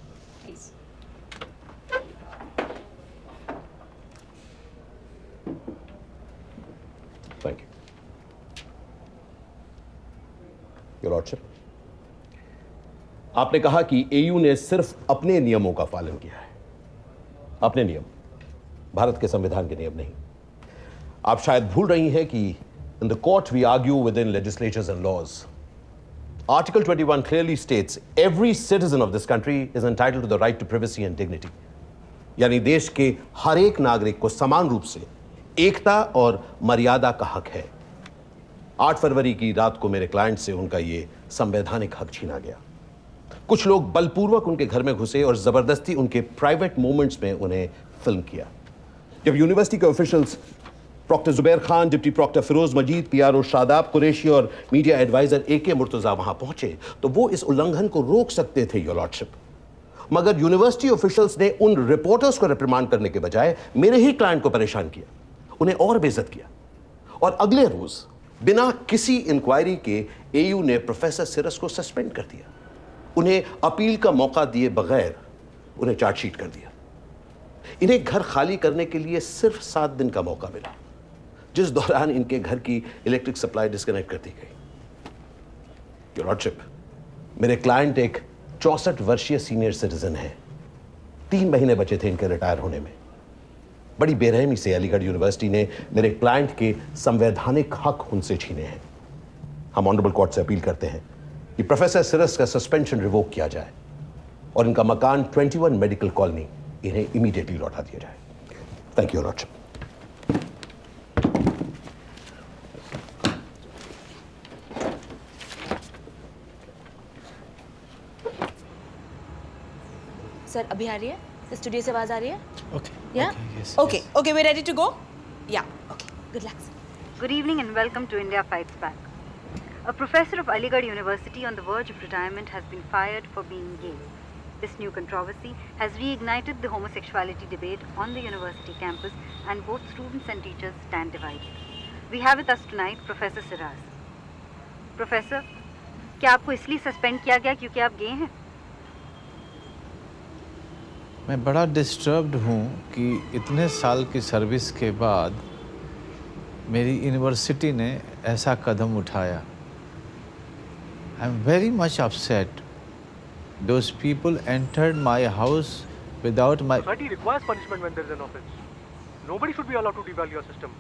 Please. Thank you. Your Lordship. आपने कहा कि एयू ने सिर्फ अपने नियमों का पालन किया है। अपने नियम, भारत के संविधान के नियम नहीं। आप शायद भूल रही हैं कि in the court we argue with in legislatures and laws. Article 21 clearly states every citizen of this country is entitled to the right to privacy and dignity. यानी देश के हर एक नागरिक को समान रूप से एकता और मर्यादा का हक है। 8 फरवरी की रात को मेरे क्लाइंट से उनका ये संवैधानिक हक छीना गया। कुछ लोग बलपूर्वक उनके घर में घुसे और जबरदस्ती उनके प्राइवेट मोमेंट्स में उन्हें फिल्म किया। जब यूनिवर्सिटी के officials proctor Zubair Khan, deputy proctor Firoz Majeed, PRO Shadab Qureshi और मीडिया एडवाइजर AK मुर्तजा वहां पहुंचे तो वो इस उल्लंघन को रोक सकते थे, योर लॉर्डशिप। मगर यूनिवर्सिटी ऑफिशियल्स ने उन रिपोर्टर्स को रिप्रिमांड करने के बजाय मेरे ही क्लाइंट को परेशान किया, उन्हें और बेइज्जत किया। और अगले रोज बिना किसी इंक्वायरी के एयू ने प्रोफेसर सिरस को सस्पेंड कर दिया। उन्हें अपील का मौका दिए बगैर उन्हें चार्जशीट कर दिया। इन्हें घर खाली करने के लिए सिर्फ 7 दिन का मौका मिला, जिस दौरान इनके घर की इलेक्ट्रिक सप्लाई डिस्कनेक्ट कर दी गई। योर लॉर्डशिप, मेरे क्लाइंट एक 64 वर्षीय सीनियर सिटीजन है। 3 महीने बचे थे इनके रिटायर होने में। बड़ी बेरहमी से अलीगढ़ यूनिवर्सिटी ने मेरे क्लाइंट के संवैधानिक हक उनसे छीने हैं। हम ऑनरेबल कोर्ट से अपील करते हैं कि प्रोफेसर सिरस का सस्पेंशन रिवोक किया जाए और इनका मकान 21 मेडिकल कॉलोनी इन्हें इमीडिएटली लौटा दिया जाए। Thank you lordship. सर अभी आ रही है? स्टूडियो से आवाज आ रही है? Okay. Yeah? Okay, Okay, we're ready to go? Yeah. Okay. Good luck. Good evening and welcome to India Fights Back. A professor of Aligarh University on the verge of retirement has been fired for being gay. This new controversy has reignited the homosexuality debate on the university campus, and both students and teachers stand divided. We have with us tonight Professor Siraz. Professor, क्या आपको इसलिए suspend किया गया क्योंकि आप गे हैं? मैं बड़ा डिस्टर्ब्ड हूँ कि इतने साल की सर्विस के बाद मेरी यूनिवर्सिटी ने ऐसा कदम उठाया। आई am very much upset. Those people entered my house without my... Society requires punishment when there is an offense. Nobody should be allowed to devalue your system.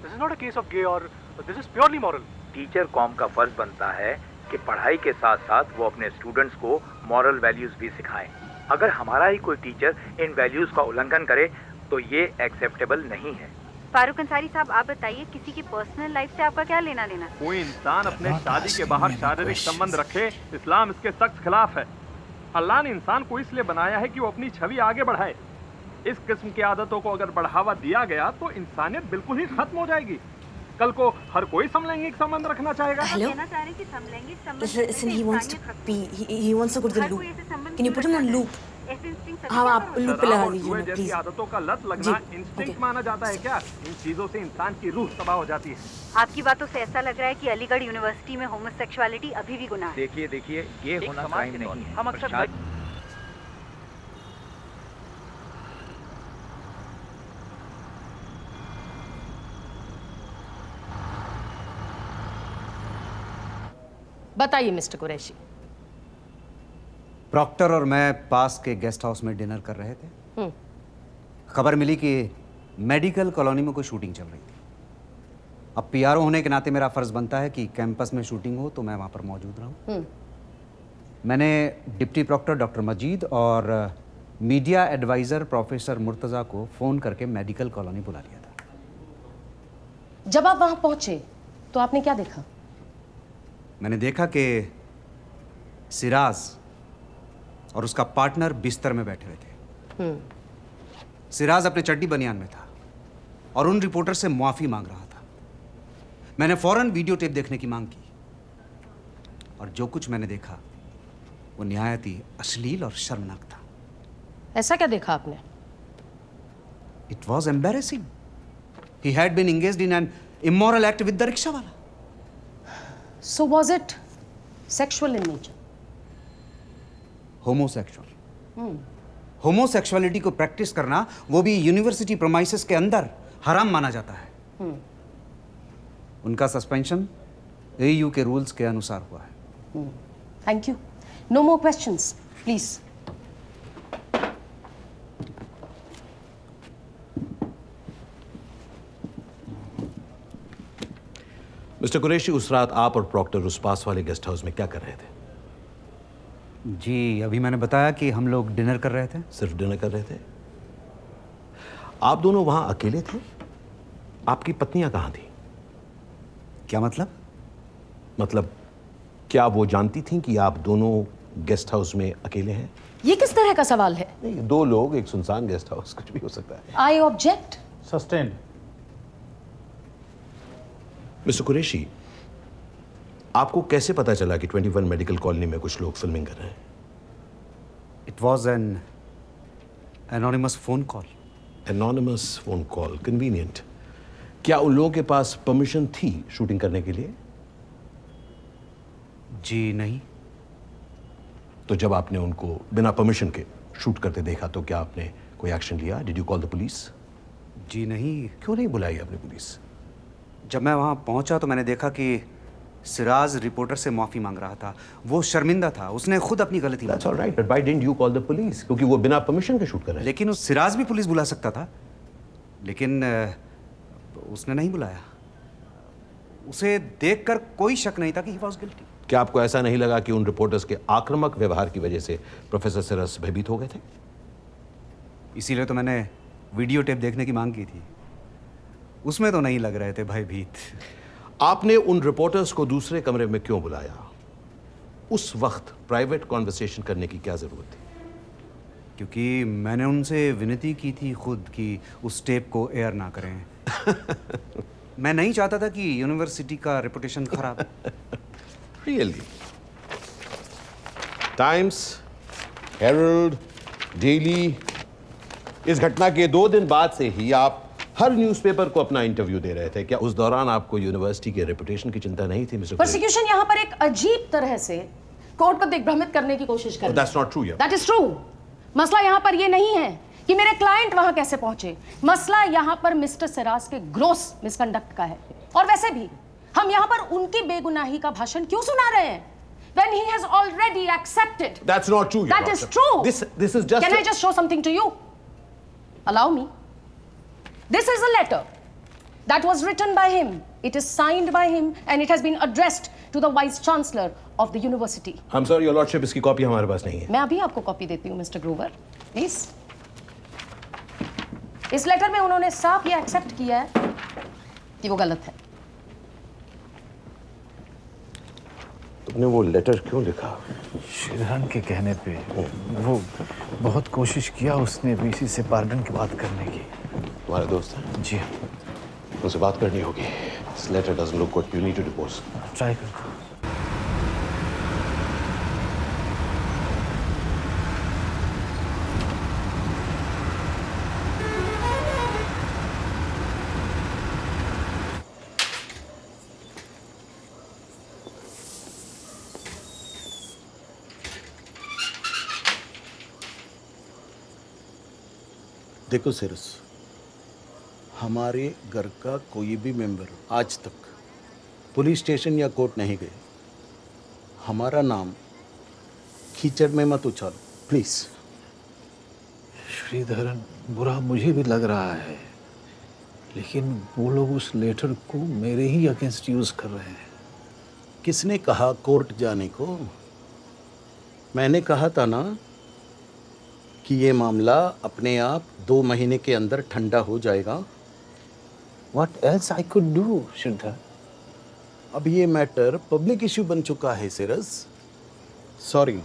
This is not a case of gay or this is purely moral. Teacher com का फर्ज बनता है कि पढ़ाई के साथ साथ वो अपने स्टूडेंट्स को मॉरल वैल्यूज भी सिखाएं। अगर हमारा ही कोई टीचर इन वैल्यूज का उल्लंघन करे तो ये एक्सेप्टेबल नहीं है। फारूक अंसारी साहब, आप बताइए, किसी की पर्सनल लाइफ से आपका क्या लेना देना? कोई इंसान अपने शादी के बाहर शारीरिक संबंध रखे, इस्लाम इसके सख्त खिलाफ है। अल्लाह ने इंसान को इसलिए बनाया है कि वो अपनी छवि आगे बढ़ाए। इस किस्म की आदतों को अगर बढ़ावा दिया गया तो इंसानियत बिल्कुल ही खत्म हो जाएगी। कल को हर कोई समलैंगिक संबंध रखना चाहेगा। Hello? कहना चाह रहे हैं कि समलैंगिक संबंध Listen, he wants to pee. He wants to go to the loop. Can you put him on loop? ऐसे इंस्टिंक्ट हाँ आप लूप पे लगा शराब और लीजिए जुए ना जैसी प्लीज। आदतों का लत लगना इंस्टिंक्ट माना जाता है क्या? इन चीजों से इंसान की रूह तबाह हो जाती है। आपकी बातों से ऐसा लग रहा है कि अलीगढ़ यूनिवर्सिटी में होमोसेक्सुअलिटी अभी भी गुनाह है। देखिए देखिए, ये एक होना समाज क्राइम के नहीं तौर है। हम अक्सर शायद- बताइए मिस्टर कुरैशी। प्रॉक्टर और मैं पास के गेस्ट हाउस में डिनर कर रहे थे। खबर मिली कि मेडिकल कॉलोनी में कोई शूटिंग चल रही थी। अब पीआरओ होने के नाते मेरा फर्ज बनता है कि कैंपस में शूटिंग हो तो मैं वहां पर मौजूद रहूं। मैंने डिप्टी प्रॉक्टर डॉक्टर मजीद और मीडिया एडवाइजर प्रोफेसर मुर्तज़ा को फ़ोन करके मेडिकल कॉलोनी बुला लिया था। जब आप वहां पहुंचे तो आपने क्या देखा? मैंने देखा कि सिराज और उसका पार्टनर बिस्तर में बैठे हुए थे। सिराज अपने चड्डी बनियान में था और उन रिपोर्टर से माफी मांग रहा था। मैंने फौरन वीडियो टेप देखने की मांग की और जो कुछ मैंने देखा वो निहायत ही अश्लील और शर्मनाक था। ऐसा क्या देखा आपने? It was embarrassing. He had been engaged in an immoral act with the rickshaw wala. So was it sexual in nature? Homosexual. Homosexuality को प्रैक्टिस करना, वो भी यूनिवर्सिटी प्रोमाइसेस के अंदर, हराम माना जाता है। उनका सस्पेंशन एयू के रूल्स के अनुसार हुआ है। Thank you. No more questions please. Mister Qureshi, उस रात आप और प्रॉक्टर उस पास वाले गेस्ट हाउस में क्या कर रहे थे? जी अभी मैंने बताया कि हम लोग डिनर कर रहे थे। सिर्फ डिनर कर रहे थे? आप दोनों वहां अकेले थे? आपकी पत्नियां कहां थी? क्या मतलब? मतलब क्या वो जानती थीं कि आप दोनों गेस्ट हाउस में अकेले हैं? ये किस तरह का सवाल है? नहीं, दो लोग, एक सुनसान गेस्ट हाउस, कुछ भी हो सकता है। I object. Sustain. Mister Qureshi, आपको कैसे पता चला कि 21 मेडिकल कॉलोनी में कुछ लोग फिल्मिंग कर रहे हैं? It was an anonymous phone call. Anonymous phone call, convenient. क्या उन लोगों के पास परमिशन थी शूटिंग करने के लिए? जी नहीं। तो जब आपने उनको बिना परमिशन के शूट करते देखा तो क्या आपने कोई एक्शन लिया? Did you call the police? जी नहीं। क्यों नहीं बुलाई आपने पुलिस? जब मैं वहां पहुंचा तो मैंने देखा कि सिराज रिपोर्टर से माफी मांग रहा था। वो शर्मिंदा था, उसने खुद अपनी गलती That's all right, but why didn't you call the police? क्योंकि वो बिना परमिशन के शूट कर रहे हैं। लेकिन उस सिराज भी पुलिस बुला सकता था, लेकिन उसने नहीं बुलाया। उसे देखकर कोई शक नहीं था कि he was guilty। क्या आपको ऐसा नहीं लगा कि उन रिपोर्टर्स के आक्रामक व्यवहार की वजह से प्रोफेसर सिराज भयभीत हो गए थे? इसीलिए तो मैंने वीडियो टेप देखने की मांग की थी। उसमें तो नहीं लग रहे थे भयभीत। आपने उन रिपोर्टर्स को दूसरे कमरे में क्यों बुलाया? उस वक्त प्राइवेट कॉन्वर्सेशन करने की क्या जरूरत थी? क्योंकि मैंने उनसे विनती की थी खुद कि उस टेप को एयर ना करें। मैं नहीं चाहता था कि यूनिवर्सिटी का रेपुटेशन खराब। रियली? टाइम्स, हेरल्ड, डेली, इस घटना के 2 दिन बाद से ही आप हर न्यूज़पेपर को अपना इंटरव्यू दे रहे थे। क्या उस दौरान आपको यूनिवर्सिटी के रेपुटेशन की चिंता नहीं थी मिस्टर? प्रोसिक्यूशन यहाँ पर एक अजीब तरह से कोर्ट को दिग्भ्रमित करने की कोशिश कर रही है। That's not true, That is true। मसला यहाँ पर ये नहीं है कि मेरे क्लाइंट वहां कैसे पहुंचे। मसला यहाँ पर मिस्टर सिराज के ग्रोस मिसकंडक्ट का है। और वैसे भी हम यहाँ पर उनकी बेगुनाही का भाषण क्यों सुना रहे हैं? When he has already accepted. That's not true, Your That is Lordship. true. This is just. Can I just show something to you? Allow me. This is a letter that was written by him. It is signed by him and it has been addressed to the Vice Chancellor of the university. I'm sorry, Your Lordship, इसकी copy हमारे पास नहीं है। मैं अभी आपको copy देती हूँ mister Grover, please. इस लेटर में उन्होंने साफ ये एक्सेप्ट किया है कि वो गलत है। तुमने वो लेटर क्यों लिखा? शिरहन के कहने पे वो बहुत कोशिश किया उसने वीसी से पार्डन की बात करने की। तुम्हारा दोस्त है? जी हाँ। उनसे बात करनी होगी। This letter doesn't look good. You need to divorce. Try करता हूँ। देखो सिरस, हमारे घर का कोई भी मेंबर आज तक पुलिस स्टेशन या कोर्ट नहीं गए। हमारा नाम कीचड़ में मत उछालो प्लीज। श्रीधरन, बुरा मुझे भी लग रहा है, लेकिन वो लोग उस लेटर को मेरे ही अगेंस्ट यूज कर रहे हैं। किसने कहा कोर्ट जाने को? मैंने कहा था ना कि ये मामला अपने आप 2 महीने के अंदर ठंडा हो जाएगा। What else I could do, Shridhar? अब ये मैटर पब्लिक इश्यू बन चुका है सिरस। सॉरी,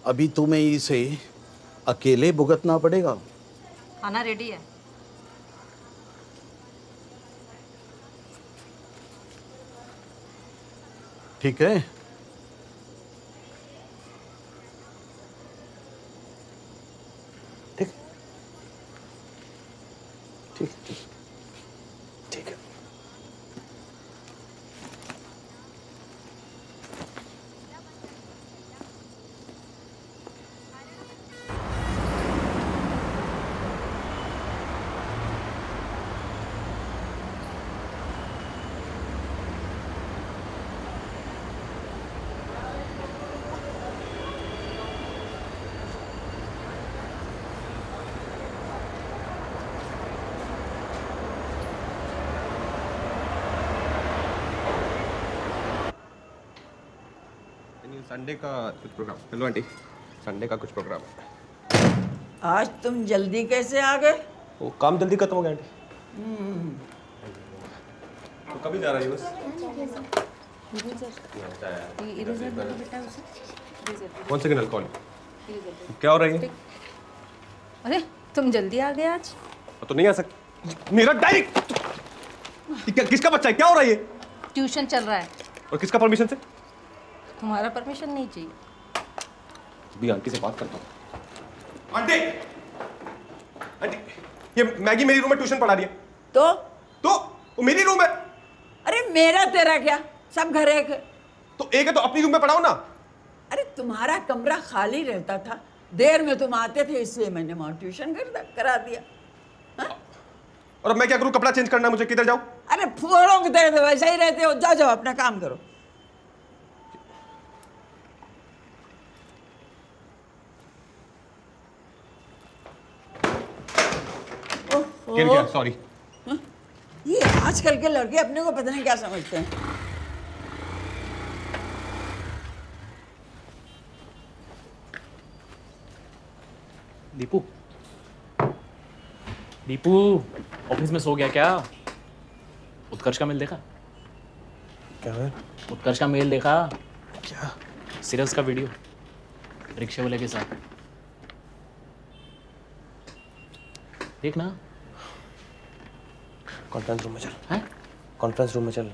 अभी तुम्हें इसे अकेले भुगतना पड़ेगा। खाना रेडी है। ठीक है, ठीक ठीक ठीक है। संडे का कुछ प्रोग्राम? हेलो आंटी, संडे का कुछ प्रोग्राम है। आज तुम जल्दी कैसे आ गए? वो काम जल्दी खत्म हो गया आंटी। तो कभी जा रही हो? One second, call. क्या हो रही है? अरे तुम जल्दी आ गए आज। तो नहीं आ सकती। मेरा डायरी किसका बच्चा है? क्या हो रहा है ये? ट्यूशन चल रहा है। और किसका परमिशन से? तुम्हारा परमिशन नहीं चाहिए। भी आंटी से बात करता हूँ। आंटी, आंटी, ये मैगी मेरी रूम में ट्यूशन पढ़ा रही है। तो वो मेरी रूम है। अरे मेरा तेरा क्या, सब घर एक है। तो एक है तो अपनी रूम में पढ़ाओ ना। अरे तुम्हारा कमरा खाली रहता था, देर में तुम आते थे, इसलिए मैंने वहां ट्यूशन करा दिया। और अब मैं क्या करूँ? कपड़ा चेंज करना मुझे, किधर जाऊँ? अरे फूलों की तरह तो वैसे ही रहते हो, जाओ जाओ अपना काम करो। क्या? सॉरी। ये आजकल के लड़के अपने को पता नहीं क्या समझते हैं। दीपू, दीपू ऑफिस में सो गया क्या? उत्कर्ष का मेल देखा? क्या है? उत्कर्ष का मेल देखा? क्या? सिरस का वीडियो रिक्शे वाले के साथ। देख ना। कॉन्फ्रेंस रूम में चल। हैं? कॉन्फ्रेंस रूम में चल।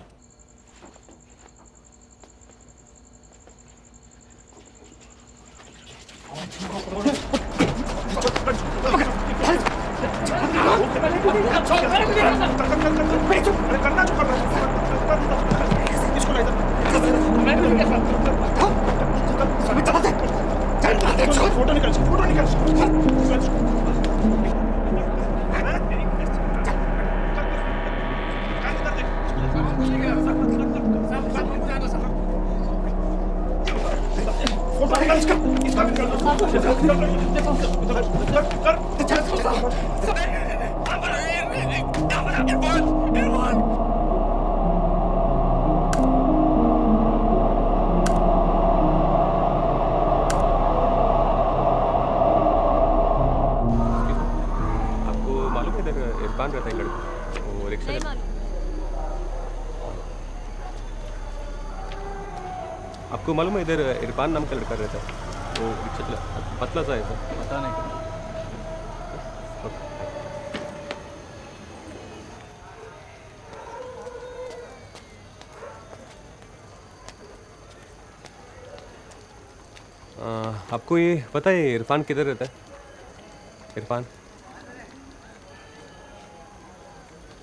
फोटो निकाल। इरफान रहता है लड़का, वो रिक्शा आपको मालूम है? इधर इरफान नाम का लड़का रहता है, वो रिक्शा चला, पतला सा है सर। पता नहीं। आपको ये पता है इरफान किधर रहता है? इरफान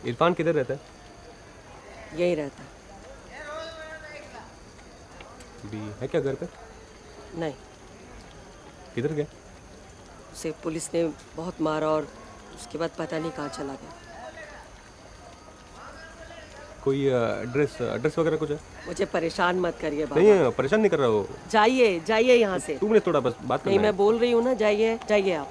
इरफान किधर रहता है? यही रहता भी है क्या घर पे? नहीं, किधर गया? उसे पुलिस ने बहुत मारा और उसके बाद पता नहीं कहाँ चला गया। कोई एड्रेस एड्रेस वगैरह कुछ है? मुझे परेशान मत करिए बाबा। नहीं परेशान नहीं कर रहा हो। जाइए जाइए यहाँ से। तुमने थोड़ा बस बात नहीं करना मैं बोल रही हूँ ना, जाइए जाइए आप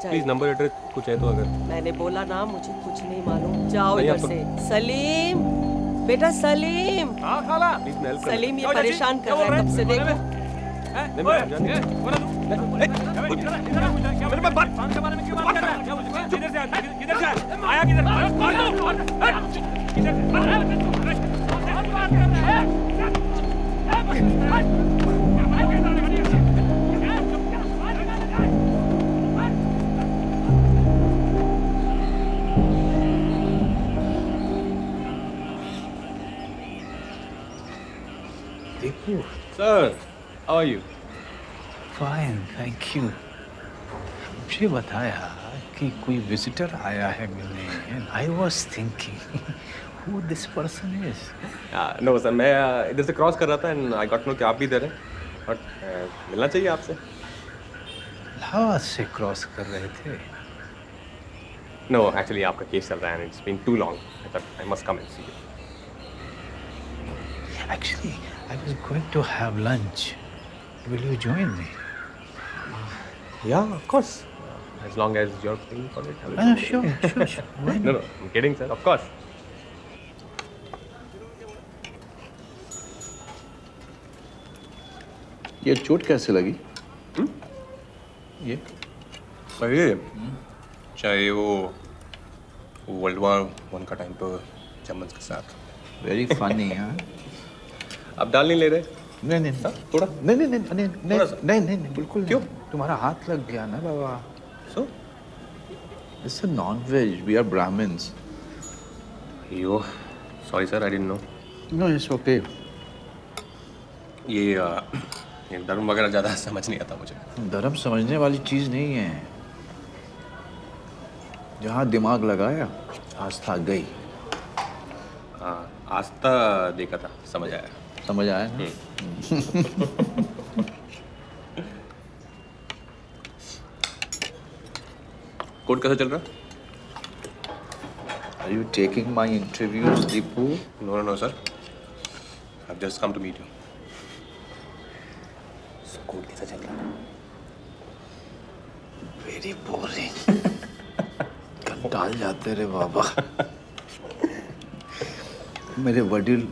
जाइए। प्लीज नंबर एड्रेस कुछ है तो अगर। मैंने बोला ना मुझे कुछ नहीं मालूम, जाओ नहीं, इधर आप तो- से। सलीम बेटा सलीम। हाँ खाला। प्लीज मैं हेल्प सलीम ये परेशान कर रहा है कब से, देखो। मेरे पास बात के बारे में क्यों बात कर रहा है? किधर से आया किधर मार Deepu sir, how are you? Fine, thank you. मुझे बताया कि कोई विजिटर आया है मिलने, and I was thinking who this person is. No sir, मैं इधर से क्रॉस कर रहा था एंड आई गॉट नो कि आप भी इधर हैं, बट मिलना चाहिए आपसे। इलाहाबाद से क्रॉस कर रहे थे? नो एक्चुअली आपका केस चल रहा है and it's been too long, I thought I must come and see you. Actually, I was going to have lunch. Will you join me? Yeah, of course. As long as you're paying for it. I will No, do it. sure. Why No, I'm kidding, sir. Of course. ये चोट कैसे लगी? ये ये चाहे वो world war 1 का time पर चम्मच के साथ। Very funny. हाँ, आप डाल नहीं ले रहे? नहीं नहीं थोड़ा नहीं नहीं नहीं नहीं नहीं नहीं नहीं बिल्कुल। क्यों? तुम्हारा हाथ लग गया ना बाबा। So it's a non veg, we are Brahmins. Yo sorry sir, I didn't know. No it's okay. ये धर्म वगैरह ज़्यादा समझ नहीं आता मुझे। धर्म समझने वाली चीज़ नहीं है। जहाँ दिमाग लगाया आस्था गई। हाँ, आस्था देखा था, समझ आया। समझ आया ना? कोर्ट कैसा चल रहा? Are you taking my interviews, Deepu? No, sir. I've just come to meet you. So, court कैसा चल रहा? Very boring. कंटाल जाते रे बाबा। मेरे वडील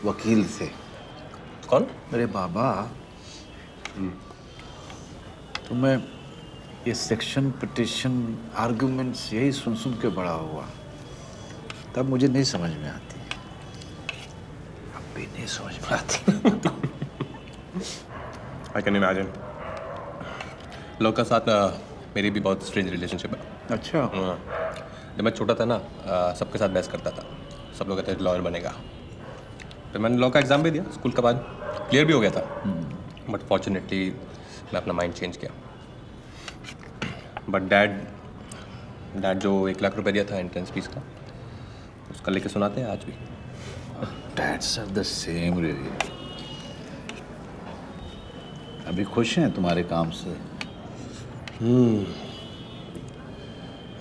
वकील थे। कौन? मेरे बाबा। तो मैं ये सेक्शन पिटिशन आर्गुमेंट्स यही सुन के बड़ा हुआ, तब मुझे नहीं समझ में आती। अब भी नहीं समझ में आती। I can imagine. लोग का साथ मेरी भी बहुत स्ट्रेंज रिलेशनशिप है। अच्छा। जब मैं छोटा था ना, सबके साथ बहस करता था। सब लोग कहते थे लॉयर बनेगा। फिर मैंने लॉ का एग्ज़ाम भी दिया स्कूल के बाद, क्लियर भी हो गया था। बट फॉर्चुनेटली मैं अपना माइंड चेंज किया। बट डैड जो 1 लाख रुपए दिया था एंट्रेंस फीस का, उसका लेके सुनाते हैं आज भी। Dads are the same really. अभी खुश हैं तुम्हारे काम से?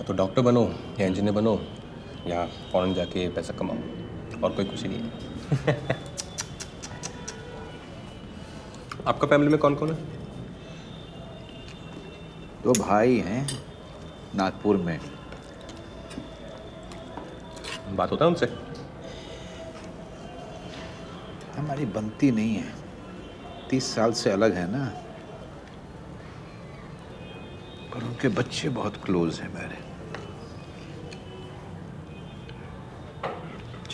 तो डॉक्टर बनो या इंजीनियर बनो या फॉरेन जाके पैसा कमाओ, और कोई खुशी नहीं है। आपका फैमिली में कौन कौन है? 2 भाई हैं नागपुर में। बात होता है उनसे? हमारी बनती नहीं है, 30 साल से अलग है ना। पर उनके बच्चे बहुत क्लोज हैं मेरे।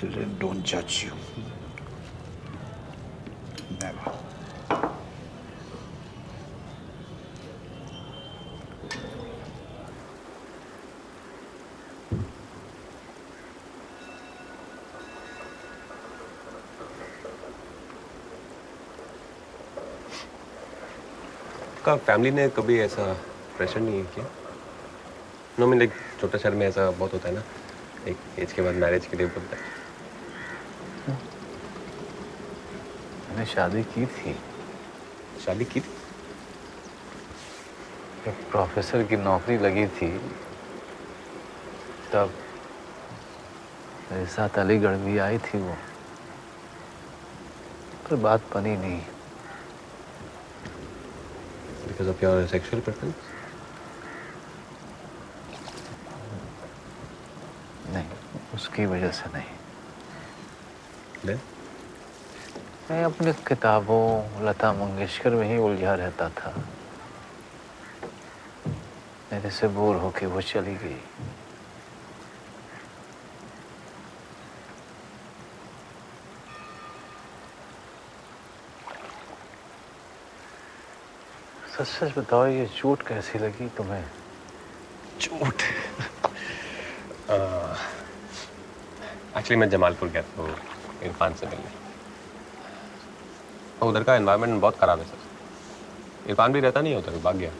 Children don't judge you. Never. का फैमिली ने कभी ऐसा प्रेशर नहीं किया? नो मीन लाइक छोटा शहर में ऐसा बहुत होता है ना, एक एज के बाद मैरिज के लिए बोलता है। मैंने शादी की थी। शादी की थी? एक प्रोफेसर की नौकरी लगी थी तब मेरे साथ अलीगढ़ भी आई थी वो, पर बात बनी नहीं। Because of your sexual preference? नहीं, उसकी वजह से नहीं। Then? मैं अपने किताबों, लता मंगेशकर में ही उलझा रहता था। मेरे से बोर होके वो चली गई। सच सच बताओ, ये चोट कैसी लगी तुम्हें? चोट? एक्चुअली मैं जमालपुर गया था इरफान से मिलने। तो उधर का एनवायरनमेंट बहुत ख़राब है सर। इरफान भी रहता नहीं है उधर, भाग गया।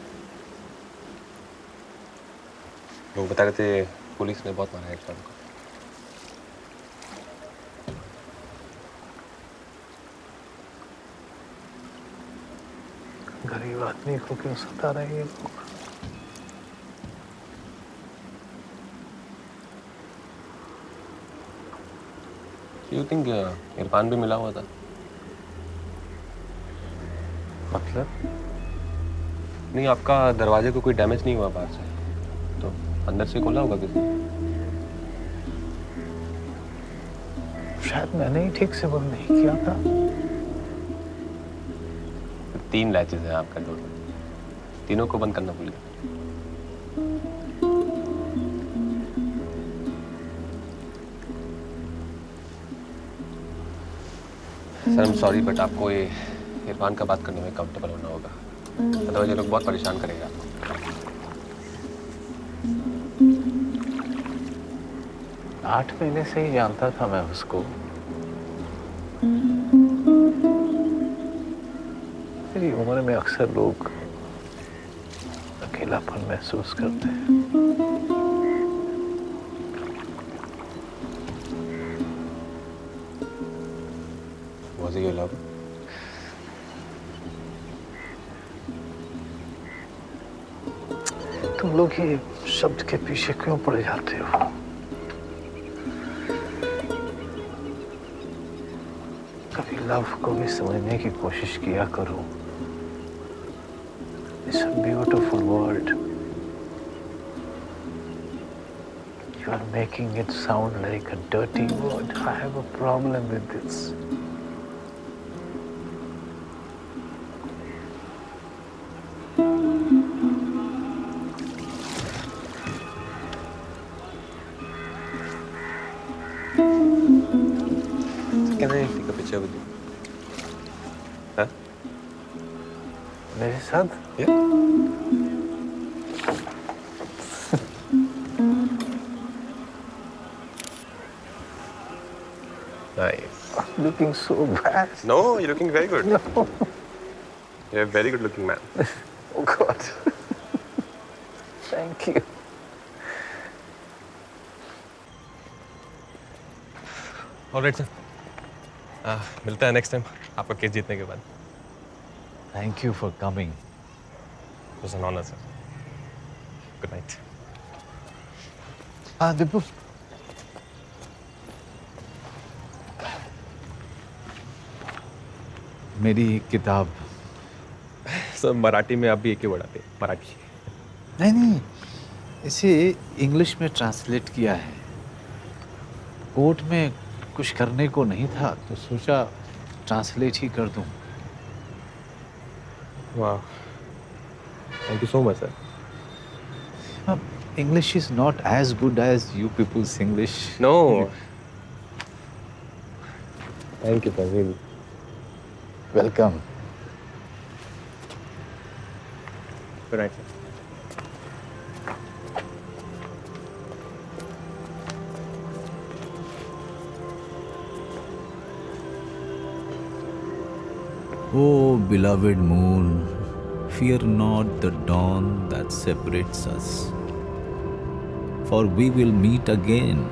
लोग बता रहे थे पुलिस ने बहुत मारा है इरफान को। गरीब आदमी को क्यों सता रहे हैं लोग? यू थिंक इरफान भी मिला हुआ था? मतलब? नहीं, आपका दरवाजे को कोई डैमेज नहीं हुआ बाहर से, तो अंदर से खोला होगा किसी ने। शायद मैंने ही ठीक से बंद नहीं किया था। 3 लैचेस हैं आपका डोर में, तीनों को बंद करना भूल गया। Sir, I am sorry, but आपको ये इरफान का बात करने में कंफर्टेबल होना होगा, अदरवाइज ये लोग बहुत परेशान करेगा आपको। 8 महीने से ही जानता था मैं उसको। मेरी उम्र में अक्सर लोग अकेलापन महसूस करते हैं। Was he your lover? तुम लोग ये शब्द के पीछे क्यों पड़े जाते हो? कभी लव को भी समझने की कोशिश किया करो। It's a beautiful word. You are making it sound like a dirty word. I have a problem with this. Can I take a picture with you? Huh? मेरे साथ? Yeah. Nice. I'm looking so bad. No, you're looking very good. No. You're a very good looking man. Oh God. Thank you. All right, sir. मिलता है next time आपका case जीतने के बाद। Thank you for coming. It was an honor, sir. Good night. Dipu. मेरी किताब। Sir, Marathi में आप भी एक ही वर्ड आते हैं, मराठी। नहीं, इसे इंग्लिश में ट्रांसलेट किया है। कोर्ट में कुछ करने को नहीं था तो सोचा ट्रांसलेट ही कर दूं। वाह, thank you so much sir. English is not as good as you people's English. No. Thank you, Praveen. Welcome. Good night, sir. O beloved moon, fear not the dawn that separates us, for we will meet again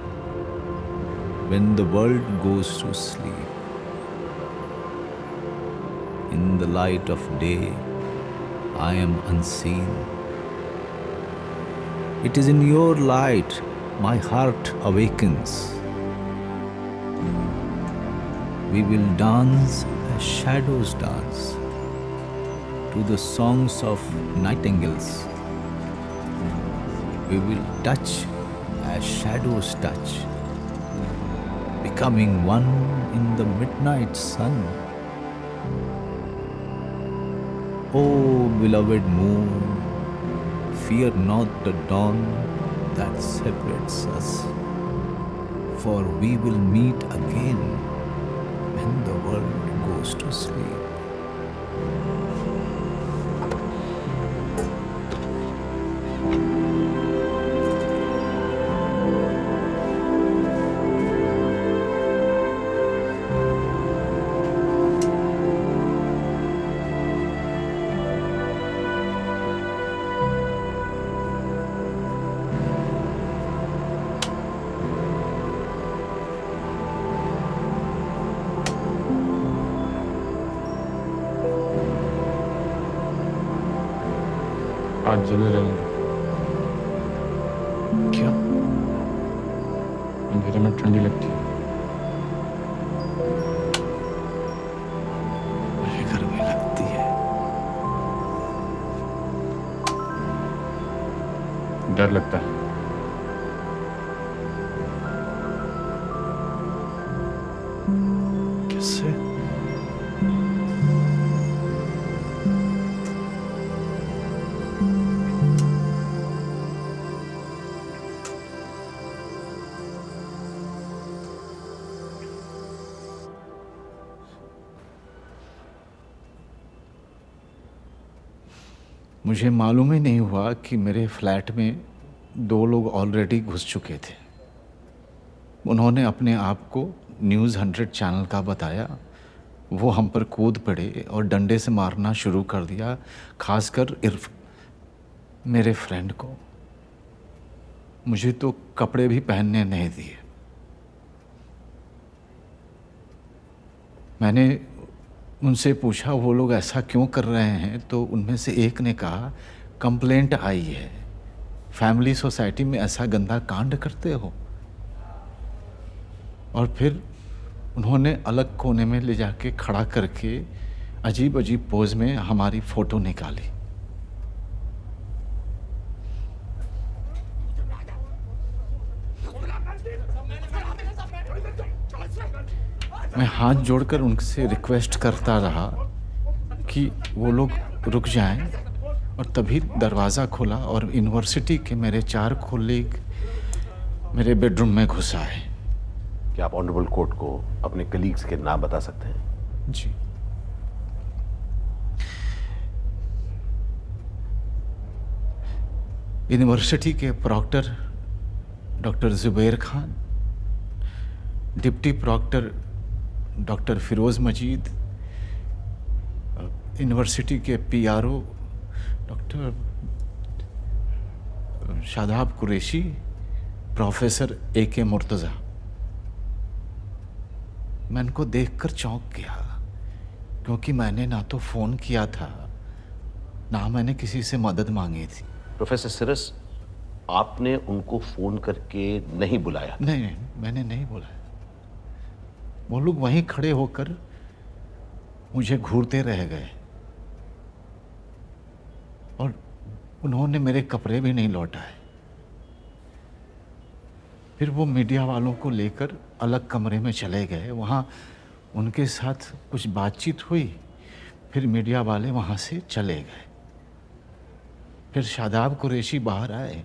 when the world goes to sleep. In the light of day, I am unseen, It is in your light my heart awakens. We will dance as shadows dance to the songs of nightingales. We will touch as shadows touch, becoming one in the midnight sun. O beloved moon, fear not the dawn that separates us, for we will meet again when the world goes to sleep. आज जले रहेंगे। क्या? अंधेरे में ठंडी लगती है। मुझे गर्मी लगती है। डर लगता है। किससे? मुझे मालूम ही नहीं हुआ कि मेरे फ्लैट में 2 लोग ऑलरेडी घुस चुके थे। उन्होंने अपने आप को न्यूज़ 100 चैनल का बताया। वो हम पर कूद पड़े और डंडे से मारना शुरू कर दिया, खासकर इर्फ मेरे फ्रेंड को। मुझे तो कपड़े भी पहनने नहीं दिए। मैंने उनसे पूछा वो लोग ऐसा क्यों कर रहे हैं, तो उनमें से एक ने कहा कंप्लेंट आई है, फैमिली सोसाइटी में ऐसा गंदा कांड करते हो। और फिर उन्होंने अलग कोने में ले जाके खड़ा करके अजीब अजीब पोज में हमारी फ़ोटो निकाली। मैं हाथ जोड़कर उनसे रिक्वेस्ट करता रहा कि वो लोग रुक जाएं, और तभी दरवाज़ा खुला और यूनिवर्सिटी के मेरे 4 कोलीग मेरे बेडरूम में घुस आए। क्या आप ऑनरेबल कोर्ट को अपने कलीग्स के नाम बता सकते हैं? जी। यूनिवर्सिटी के proctor doctor Zubair Khan, deputy proctor doctor Firoz Majeed, university के PRO doctor Shadab Qureshi, professor AK Murtaza. मैं इनको देखकर चौंक गया, क्योंकि मैंने ना तो फ़ोन किया था, ना मैंने किसी से मदद मांगी थी। प्रोफेसर सिरस, आपने उनको फ़ोन करके नहीं बुलाया? नहीं, मैंने नहीं बुलाया। वो लोग वहीं खड़े होकर मुझे घूरते रह गए, और उन्होंने मेरे कपड़े भी नहीं लौटाए। फिर वो मीडिया वालों को लेकर अलग कमरे में चले गए। वहाँ उनके साथ कुछ बातचीत हुई, फिर मीडिया वाले वहाँ से चले गए। फिर शादाब कुरैशी बाहर आए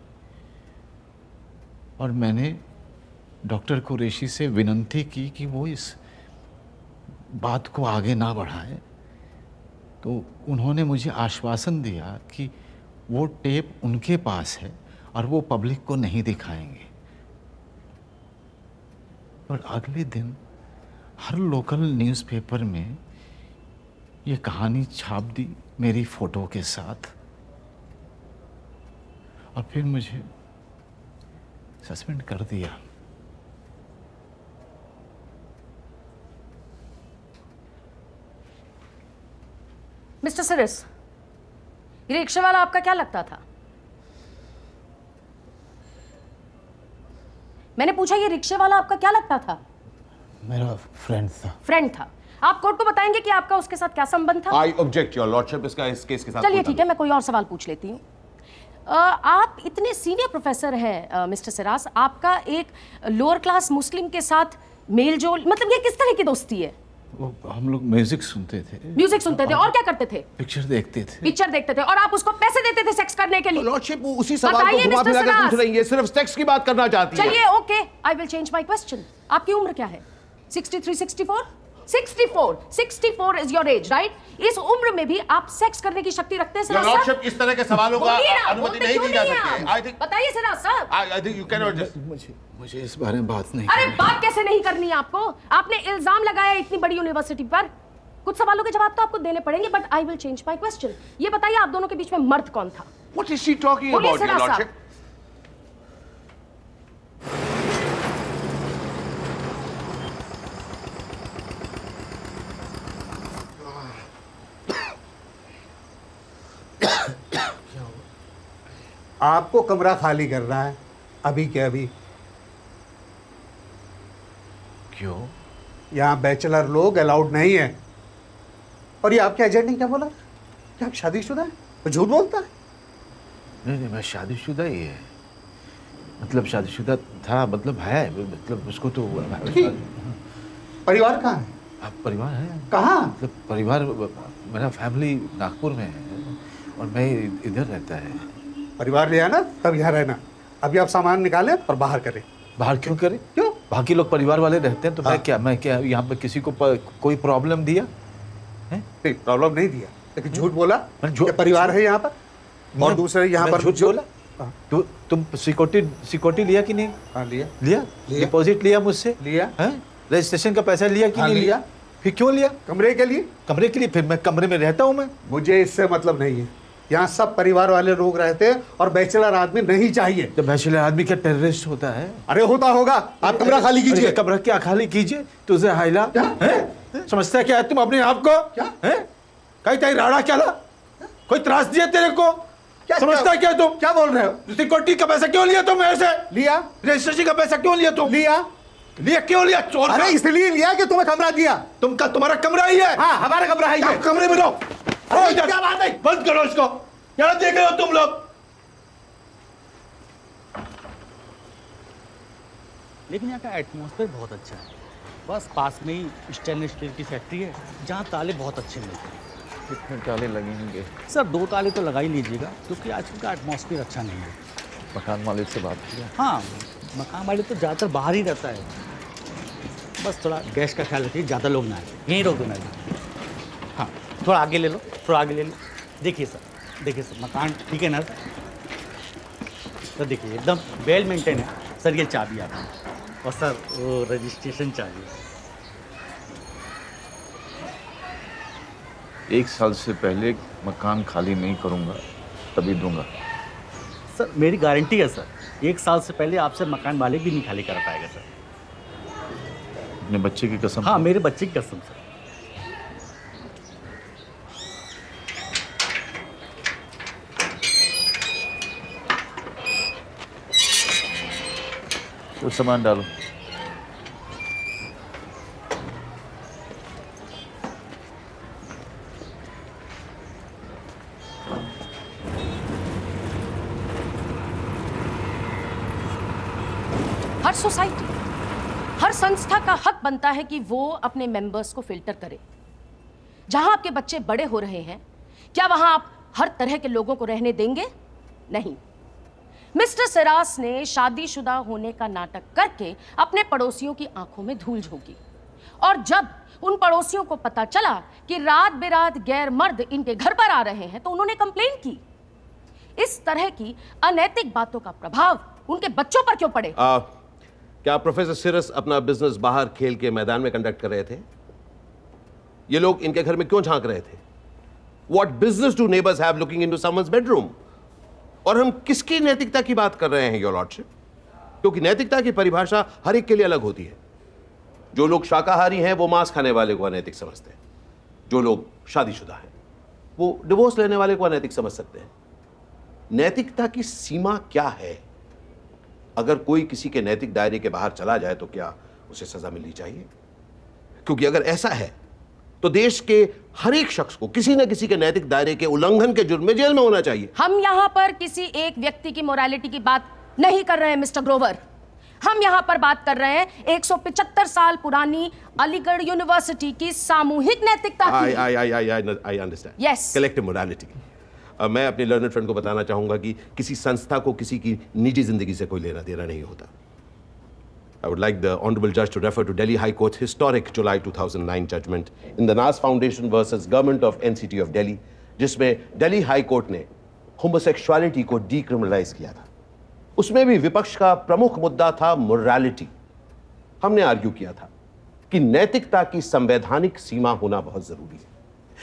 और मैंने डॉक्टर कुरैशी से विनती की कि वो इस बात को आगे ना बढ़ाएं। तो उन्होंने मुझे आश्वासन दिया कि वो टेप उनके पास है और वो पब्लिक को नहीं दिखाएंगे। और अगले दिन हर लोकल न्यूज़पेपर में ये कहानी छाप दी मेरी फ़ोटो के साथ, और फिर मुझे सस्पेंड कर दिया। मिस्टर सिरस, ये रिक्शा वाला आपका क्या लगता था? मैंने पूछा ये रिक्शे वाला आपका क्या लगता था? मेरा फ्रेंड था। फ्रेंड था। आप कोर्ट को बताएंगे कि आपका उसके साथ क्या संबंध था? आई ऑब्जेक्ट योर लॉर्डशिप, इसका इस केस के साथ चलिए ठीक है, मैं कोई और सवाल पूछ लेती हूँ। आप इतने सीनियर प्रोफेसर हैं मिस्टर सिराज, आपका एक लोअर क्लास मुस्लिम के साथ मेल जोल, मतलब ये किस तरह की दोस्ती है? वो हम लोग म्यूजिक सुनते थे। म्यूजिक सुनते थे और क्या करते थे? पिक्चर देखते थे। पिक्चर देखते थे और आप उसको पैसे देते थे सेक्स करने के लिए? लॉर्डशिप उसी सवाल को घुमा फिरा कर पूछ रही है, सिर्फ सेक्स की बात करना चाहती है। चलिए okay, I will change my question. आपकी उम्र क्या है? 63, 64? 64 इज योर एज, राइट? इस उम्र में भी आप सेक्स करने की शक्ति रखते हैं सिराज साहब? इस तरह के सवालों का अनुमति नहीं दी जा सकती। आई थिंक, बताइए सिराज साहब। I think you can not just, मुझे इस बारे में बात नहीं। अरे बात कैसे नहीं करनी है आपको? आपने इल्जाम लगाया इतनी बड़ी यूनिवर्सिटी पर, कुछ सवालों के जवाब तो आपको देने पड़ेंगे, but I will change my question. ये बताइए आप दोनों के बीच में मर्द कौन था? What is she talking about, your lordship? आपको कमरा खाली करना है अभी के अभी। क्यों? यहाँ बैचलर लोग अलाउड नहीं है। और ये आपके एजेंट ने क्या बोला? क्या आप शादीशुदा है? वो झूठ बोलता है। नहीं, मैं शादीशुदा ही है। मतलब शादीशुदा था, मतलब है, मतलब उसको तो। परिवार कहाँ है? आप परिवार है कहाँ? मतलब परिवार, मेरा फैमिली नागपुर में है और मैं इधर रहता है। परिवार ले आना तब यहाँ रहना। अभी आप सामान निकालें और बाहर करें। बाहर क्यों करें? क्यों? बाकी लोग परिवार वाले रहते हैं तो मैं क्या यहाँ पे किसी को कोई प्रॉब्लम दिया है? नहीं, प्रॉब्लम नहीं दिया, लेकिन झूठ बोला। परिवार है यहाँ पर और दूसरे यहाँ पर झूठ बोला। तुम सिक्योरिटी लिया कि नहीं? हाँ, लिया। डिपॉजिट लिया मुझसे? लिया। रजिस्ट्रेशन का पैसा लिया कि नहीं लिया? फिर क्यों लिया? कमरे के लिए। कमरे के लिए? फिर मैं कमरे में रहता हूँ। मैं, मुझे इससे मतलब नहीं है। यहाँ सब परिवार वाले लोग रहते हैं और बैचलर आदमी नहीं चाहिए। तो बैचलर आदमी क्या टेररिस्ट होता है? अरे होता होगा। आप कमरा खाली कीजिए। कमरा क्या खाली कीजिए? तुझे हाइला समझता है क्या तुम अपने आप को? कहीं कहीं राड़ा क्या ला? कोई त्रास दिया तेरे को? समझता है क्या तुम? क्या बोल रहे हो? सिक्योरिटी का पैसा क्यों लिया तुम मेरे से? लिया। रजिस्ट्रेशन का पैसा क्यों लिया तुम? लिया। क्यों लिया? चोर। अरे इसलिए लिया कि तुम्हें कमरा दिया। तुम्हारा कमरा ही है? हाँ, हमारा कमरा है ये। कमरे में रहो। क्या बात है? बंद करो इसको। क्या देख रहे हो तुम लोग? लेकिन यहाँ का एटमॉस्फेयर बहुत अच्छा है। बस पास में ही स्टेनलेस स्टील की फैक्ट्री है जहाँ ताले बहुत अच्छे मिलते हैं। कितने ताले लगेंगे? सर 2 ताले तो लगा ही लीजिएगा, क्योंकि आजकल का एटमॉस्फेयर अच्छा नहीं है। मकान मालिक से बात किया? हाँ, मकान मालिक तो ज़्यादातर बाहर ही रहता है। बस थोड़ा गैस का ख्याल रखिए, ज़्यादा लोग ना आए। यहीं रोक देना। हाँ, थोड़ा आगे ले लो, थोड़ा आगे ले लो। देखिए सर, मकान ठीक है ना सर? देखिए एकदम वेल मेंटेन है सर। ये चाबी आपकी, और सर वो रजिस्ट्रेशन चाबी। 1 साल से पहले मकान खाली नहीं करूंगा, तभी दूंगा। सर मेरी गारंटी है सर, 1 साल से पहले आपसे मकान मालिक भी नहीं खाली कर पाएगा सर। अपने बच्चे की कसम? हाँ, मेरे बच्चे की कसम सर। तो सामान डालो। हर सोसाइटी, हर संस्था का हक बनता है कि वो अपने मेंबर्स को फिल्टर करे। जहां आपके बच्चे बड़े हो रहे हैं, क्या वहां आप हर तरह के लोगों को रहने देंगे? नहीं। मिस्टर सिराज ने शादीशुदा होने का नाटक करके अपने पड़ोसियों की आंखों में धूल झोंकी, और जब उन पड़ोसियों को पता चला कि रात बेरात गैर मर्द इनके घर पर आ रहे हैं, तो उन्होंने कंप्लेन की। इस तरह की अनैतिक बातों का प्रभाव उनके बच्चों पर क्यों पड़े? क्या प्रोफेसर सिरस अपना बिजनेस बाहर खेल के मैदान में कंडक्ट कर रहे थे? ये लोग इनके घर में क्यों झांक रहे थे? What business do neighbors have looking into someone's bedroom? और हम किसकी नैतिकता की बात कर रहे हैं, योर लॉर्डशिप? क्योंकि नैतिकता की परिभाषा हर एक के लिए अलग होती है। जो लोग शाकाहारी हैं वो मांस खाने वाले को अनैतिक समझते हैं। जो लोग शादीशुदा हैं वो डिवोर्स लेने वाले को अनैतिक समझ सकते हैं। नैतिकता की सीमा क्या है? अगर कोई किसी के नैतिक दायरे के बाहर चला जाए तो क्या उसे सजा मिलनी चाहिए? क्योंकि अगर ऐसा है तो देश के हर एक शख्स को किसी न किसी के नैतिक दायरे के उल्लंघन के जुर्म में जेल में होना चाहिए। हम यहाँ पर किसी एक व्यक्ति की मोरालिटी की बात नहीं कर रहे हैं मिस्टर ग्रोवर। हम यहाँ पर बात कर रहे हैं 175 साल पुरानी अलीगढ़ यूनिवर्सिटी की सामूहिक नैतिकता की। I understand. Yes. Collective morality. मैं अपने लर्नड फ्रेंड को बताना चाहूंगा कि किसी संस्था को किसी की निजी जिंदगी से कोई लेना देना नहीं होता। I would like the Honorable Judge to refer to Delhi High Court's historic July 2009 judgment in the Nas Foundation versus Government of NCT of Delhi, जिसमें दिल्ली हाई कोर्ट ने होमोसेक्सुअलिटी को डीक्रिमिनलाइज किया था। उसमें भी विपक्ष का प्रमुख मुद्दा था मोरालिटी। हमने आर्ग्यू किया था कि नैतिकता की संवैधानिक सीमा होना बहुत जरूरी है।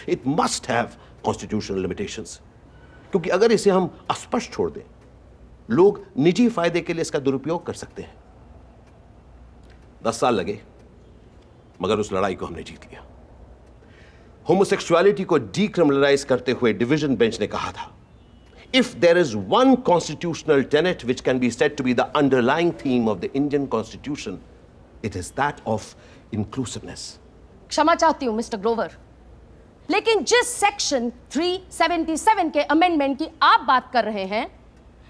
It must have constitutional limitations, क्योंकि अगर इसे हम अस्पष्ट छोड़ दें, लोग निजी फायदे के लिए इसका दुरुपयोग कर सकते हैं। 10 साल लगे, मगर उस लड़ाई को हमने जीत लिया। होमोसेक्सुअलिटी को डीक्रिमिनलाइज करते हुए डिवीजन बेंच ने कहा था, if there is one constitutional tenet which can be said to be the underlying theme of the Indian constitution, it is that of inclusiveness. क्षमा चाहती हूं मिस्टर ग्रोवर, लेकिन जिस सेक्शन 377 के अमेंडमेंट की आप बात कर रहे हैं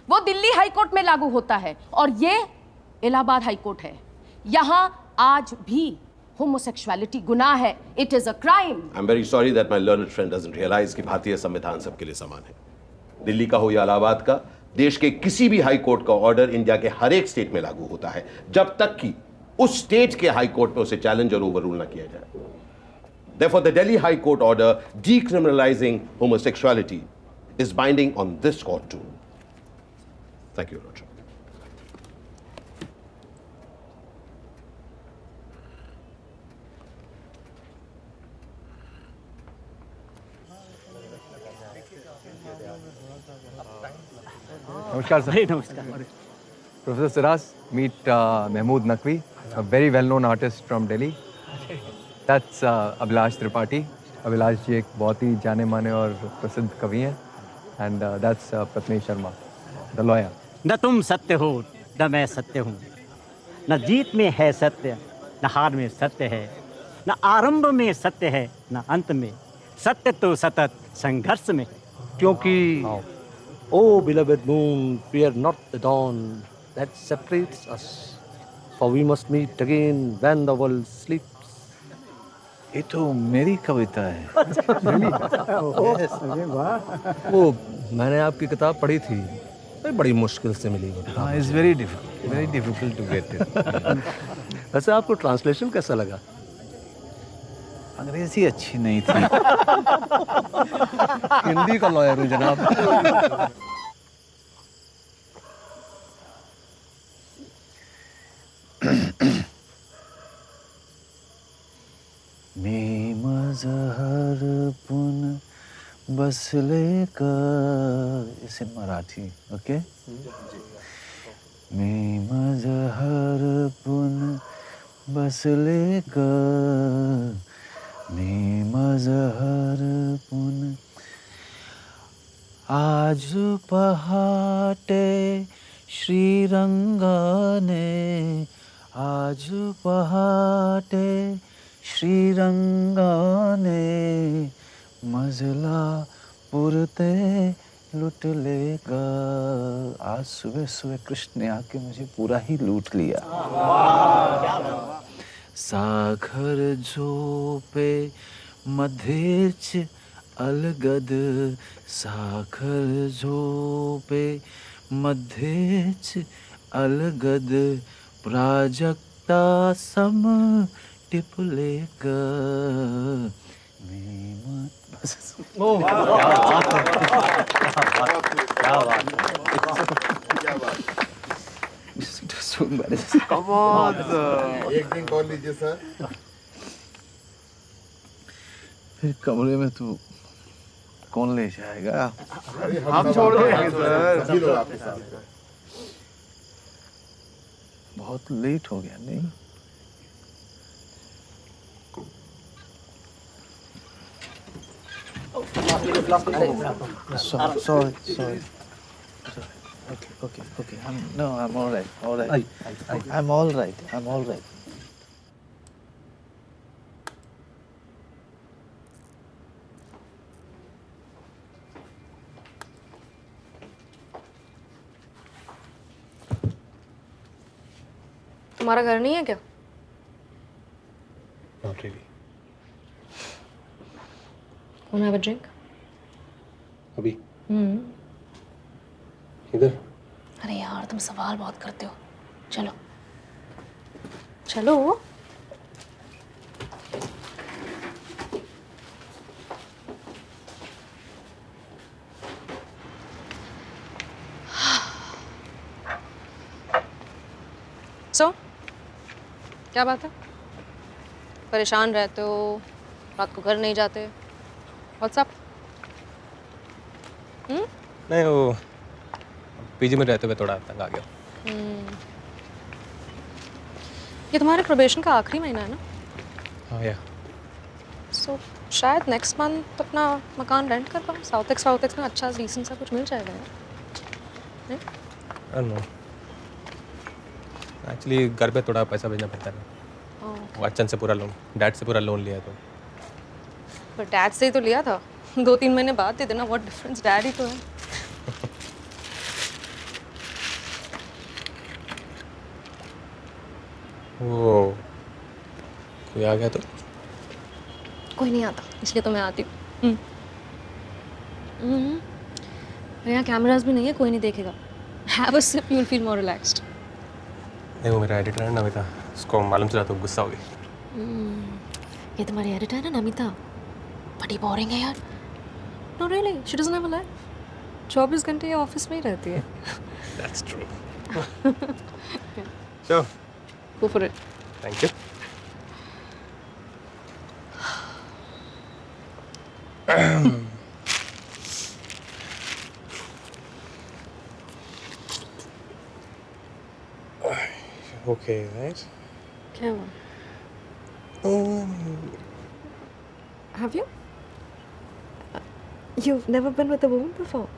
वो दिल्ली हाई कोर्ट में लागू होता है और ये इलाहाबाद हाई कोर्ट है। यहां आज भी होमोसेक्सुअलिटी गुनाह है। It is a crime. I am very sorry that my learned friend doesn't realise कि भारतीय संविधान सबके लिए समान है। दिल्ली का हो या इलाहाबाद का, देश के किसी भी हाई कोर्ट का ऑर्डर इंडिया के हर एक स्टेट में लागू होता है, जब तक कि उस स्टेट के हाई कोर्ट में उसे चैलेंज और ओवररूल ना किया जाए। Therefore, the Delhi High Court order decriminalizing homosexuality is binding on this court too. Thank you, Roger. Namaskar, sir. नमस्कार। Professor Siras, meet Mahmood Naqvi, a very well-known artist from Delhi. That's Abhilash Tripathi. Abhilash जी एक बहुत ही जाने माने और प्रसिद्ध कवि हैं. And that's Pratnesh Sharma, the lawyer. न तुम सत्य हो न मैं सत्य हूँ, न जीत में है सत्य न हार में सत्य है, न आरंभ में सत्य है न अंत में, सत्य तो सतत संघर्ष में। क्योंकि Oh beloved moon, fear not the dawn that separates us, for we must meet again when the world sleeps. ये तो मेरी कविता है। वो मैंने आपकी किताब पढ़ी थी, बड़ी मुश्किल से मिली। हाँ, it's very difficult to get it. वैसे आपको ट्रांसलेशन कैसा लगा? अंग्रेजी अच्छी नहीं थी। हिंदी का लॉयर हूँ जनाब। मी मजहर पुन बसले का, इस इन मराठी, ओके? मी मजहर पुन बसले का, मी मजहर पुन आज पहाटे श्रीरंगाने, आज पहाटे श्रीरंगाने मजला पुरते लुट लेगा। आज सुबह सुबह कृष्ण ने आके मुझे पूरा ही लूट लिया। सागर झोपे मध्येच अलगद, सागर झोपे मध्येच अलगद, प्राजक्ता सम टिप लेगा। एक ड्रिंक और लीजिए सर। फिर कमरे में तो कौन ले जाएगा? हम छोड़ देंगे सर। सभी लोग आपके साथ। बहुत लेट हो गया नहीं? sorry. Okay. I'm all right. I'm all right. तुम्हारा घर नहीं है क्या? Not really. Wanna have a drink? अभी इधर? अरे यार तुम सवाल बहुत करते हो. चलो. चलो. So, क्या बात है? परेशान रहते हो, रात को घर नहीं जाते. What's up? नहीं, वो पीजी में रहते हुए थोड़ा तंग आ गया. ये तुम्हारे प्रोबेशन का आखिरी महीना है ना? हाँ या. So, शायद नेक्स्ट मंथ अपना मकान रेंट कर पाओ. साउथ एक्स में अच्छा रीसेंट सा कुछ मिल जाएगा यार. I don't know. एक्चुअली घर पे थोड़ा पैसा भेजना पड़ता है ना. वो अच्चन से पूरा लोन, डैड से पूरा लोन लिया है तो. पर डैड से ही तो लिया था. 2-3 महीने बाद दे देना. व्हाट डिफरेंस, डैड ही तो है. वो कोई आ गया तो? कोई नहीं आता, इसलिए तो मैं आती हूँ. यहाँ कैमरास भी नहीं है, कोई नहीं देखेगा. Have a sip, you will feel more relaxed. नहीं, वो मेरा एडिटर है नमिता, उसको मालूम चला तो गुस्सा हो गई. ये तुम्हारी एडिटर है ना नमिता, बड़ी बोरिंग है यार. No really, she doesn't have a life. 24 घंटे ये ऑफिस में ही रहती है. That's true. Sure. Go for it. Thank you. Okay, right? क्या हुआ? Have you? You've never been with a woman before?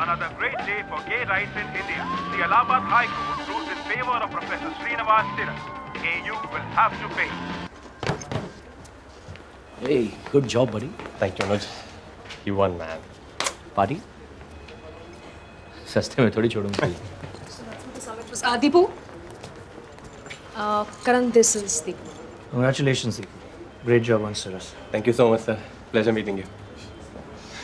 Another great day for gay rights in India. The Allahabad High Court ruled in favor of Professor Srinivas Siras. AU will have to pay. Hey, good job, buddy. Thank you, Anuj. You won, man. Party? सस्ते में थोड़ी छोड़ूंगा. Deepu. Karan, this is Deepu. Congratulations, Deepu. Great job on Siras. Thank you so much, sir. Pleasure meeting you.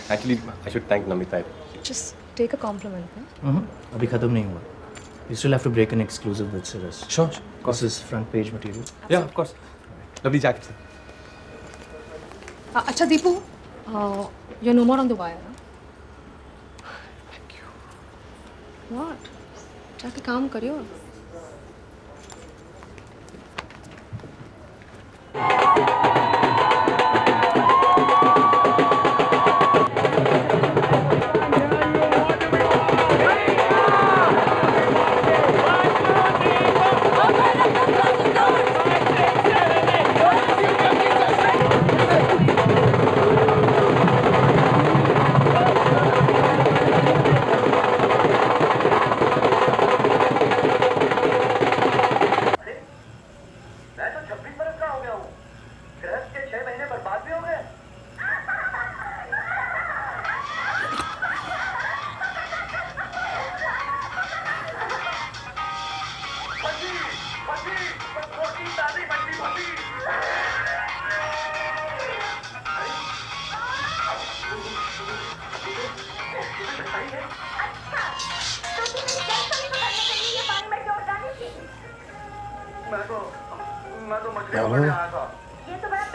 Actually, I should thank Namita. Just take a compliment. Huh? अभी खत्म नहीं हुआ. You still have to break an exclusive with Siras. Sure. This is front page material. Yeah, of course. Lovely jacket, sir. Acha, Deepu. You're no more on the wire. Huh? Thank you. What? जाके काम करियो.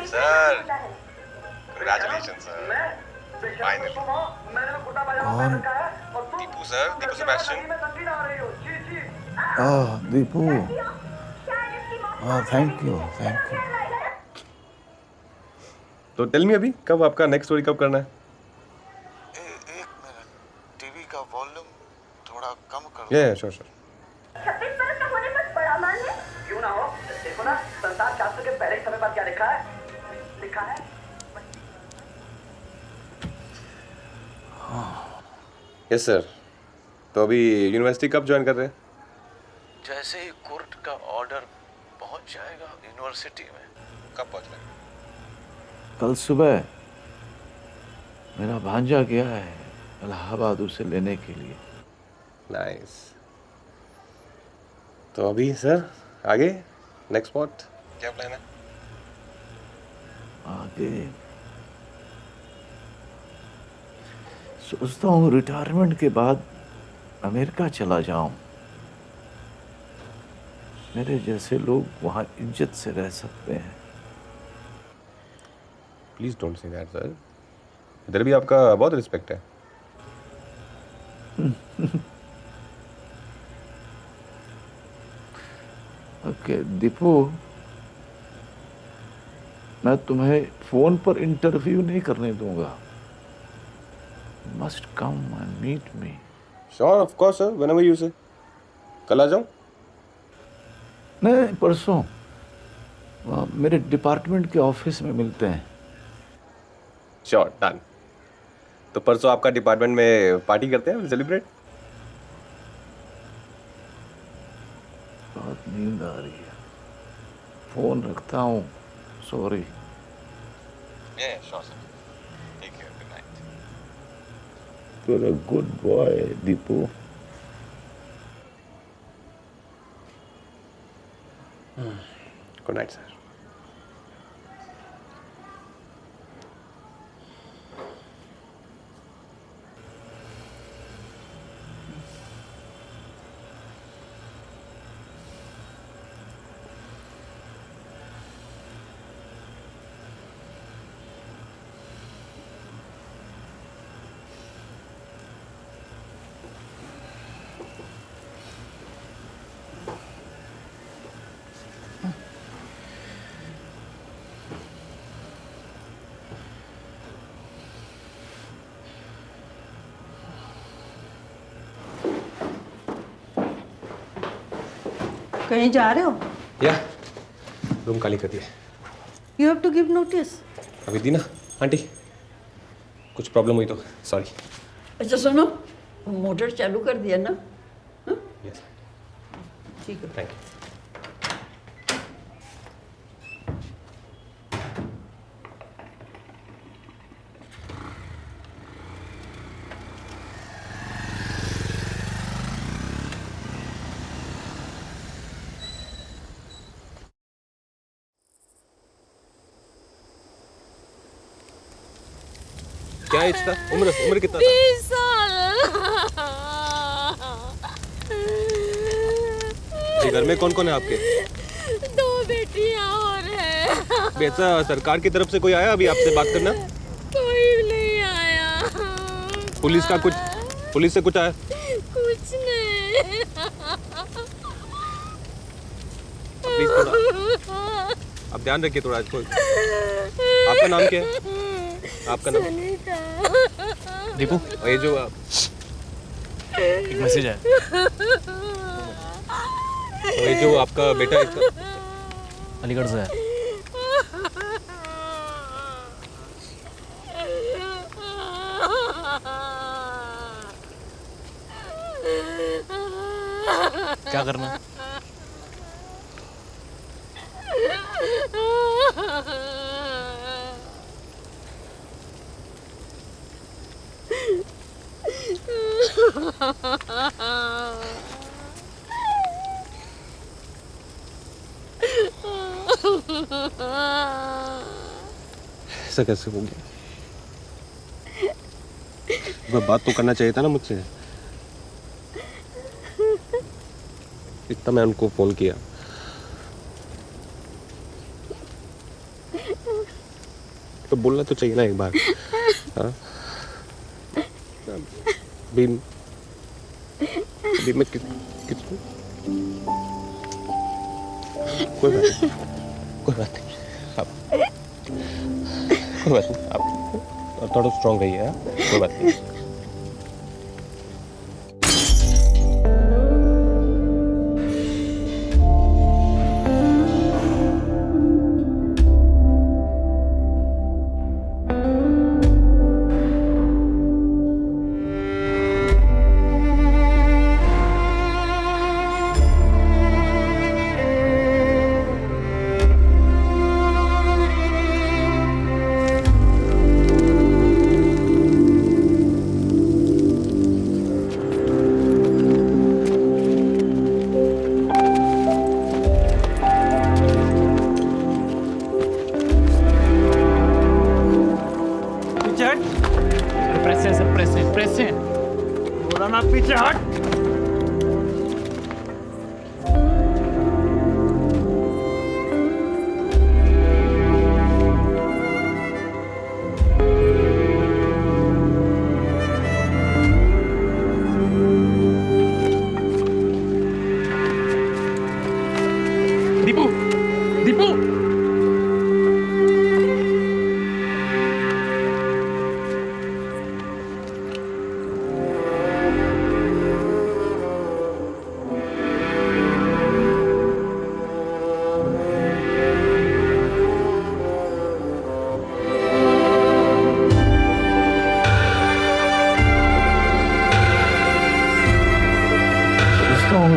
Sir, congratulations, sir. Finally. कौन? Deepu, sir. Deepu Sebastian. Deepu. Thank you. Thank you. तो tell me अभी कब आपका next story कब करना है? एक मिनट. टीवी का वॉल्यूम थोड़ा कम कर. Yeah, sure. 26 बरस का होने पर बड़ा मान है. क्यों ना हो? देखो ना, संसार शास्त्र के पहले समय पर क्या लिखा है? लिखा है. Yes sir. तो अभी यूनिवर्सिटी कब ज्वाइन कर रहे हैं? जैसे ही कोर्ट का ऑर्डर पहुंच जाएगा यूनिवर्सिटी में. कब पहुंच रहे हैं? कल सुबह मेरा भांजा गया है इलाहाबाद उसे लेने के लिए. नाइस. तो अभी सर आगे नेक्स्ट स्पॉट क्या प्लान है? आगे सोचता हूँ रिटायरमेंट के बाद अमेरिका चला जाऊं. मेरे जैसे लोग वहाँ इज्जत से रह सकते हैं. Please don't say that sir. इधर भी आपका बहुत रिस्पेक्ट है. ओके दीपू, मैं तुम्हें फोन पर इंटरव्यू नहीं करने दूंगा. Must come and meet me. Sure, of course sir, whenever you say. कल आ जाऊं? नहीं, परसों मेरे डिपार्टमेंट के ऑफिस में मिलते हैं. Sure, done. तो परसों आपका डिपार्टमेंट में पार्टी करते हैं, सेलिब्रेट. बहुत नींद आ रही है. फोन रखता हूँ. Sorry. Yeah, sure, sir. Take care. Good night. You're a good boy, Deepu. Good night, sir. कहीं जा रहे हो? या रूम खाली कर दिया. You have to give notice. अभी दी ना आंटी, कुछ प्रॉब्लम हुई तो सॉरी. अच्छा सुनो, मोटर चालू कर दिया ना? यस ठीक है। Thank you. क्या एज था? उम्र उम्र कितना था? 20 साल। ये घर में कौन कौन है आपके? 2 बेटियां और है। बेटा सरकार की तरफ से कोई आया अभी आपसे बात करना? कोई नहीं आया। पुलिस से कुछ आया? कुछ नहीं। प्लीज थोड़ा आप ध्यान रखिए थोड़ा इसको। आपका नाम क्या है? आपका नाम? दीपू, ये जो एक मैसेज है। ये जो आपका बेटा है अलीगढ़ से है। क्या करना? ऐसा कैसे हो गया? बात तो करना चाहिए था ना मुझसे। इतना मैं उनको फोन किया। तो बोलना तो चाहिए ना एक बार। हाँ? अभी मैं कोई बात नहीं आप कोई बात नहीं आप थोड़ा स्ट्रॉन्ग रहिए। कोई बात नहीं। प्रेस है। बोला ना पीछे हट। दीपू दीपू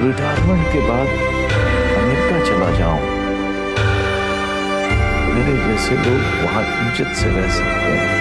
रिटायरमेंट के बाद अमेरिका चला जाऊं, मेरे जैसे लोग वहां इज्जत से रह सकते हैं।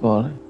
कौन है?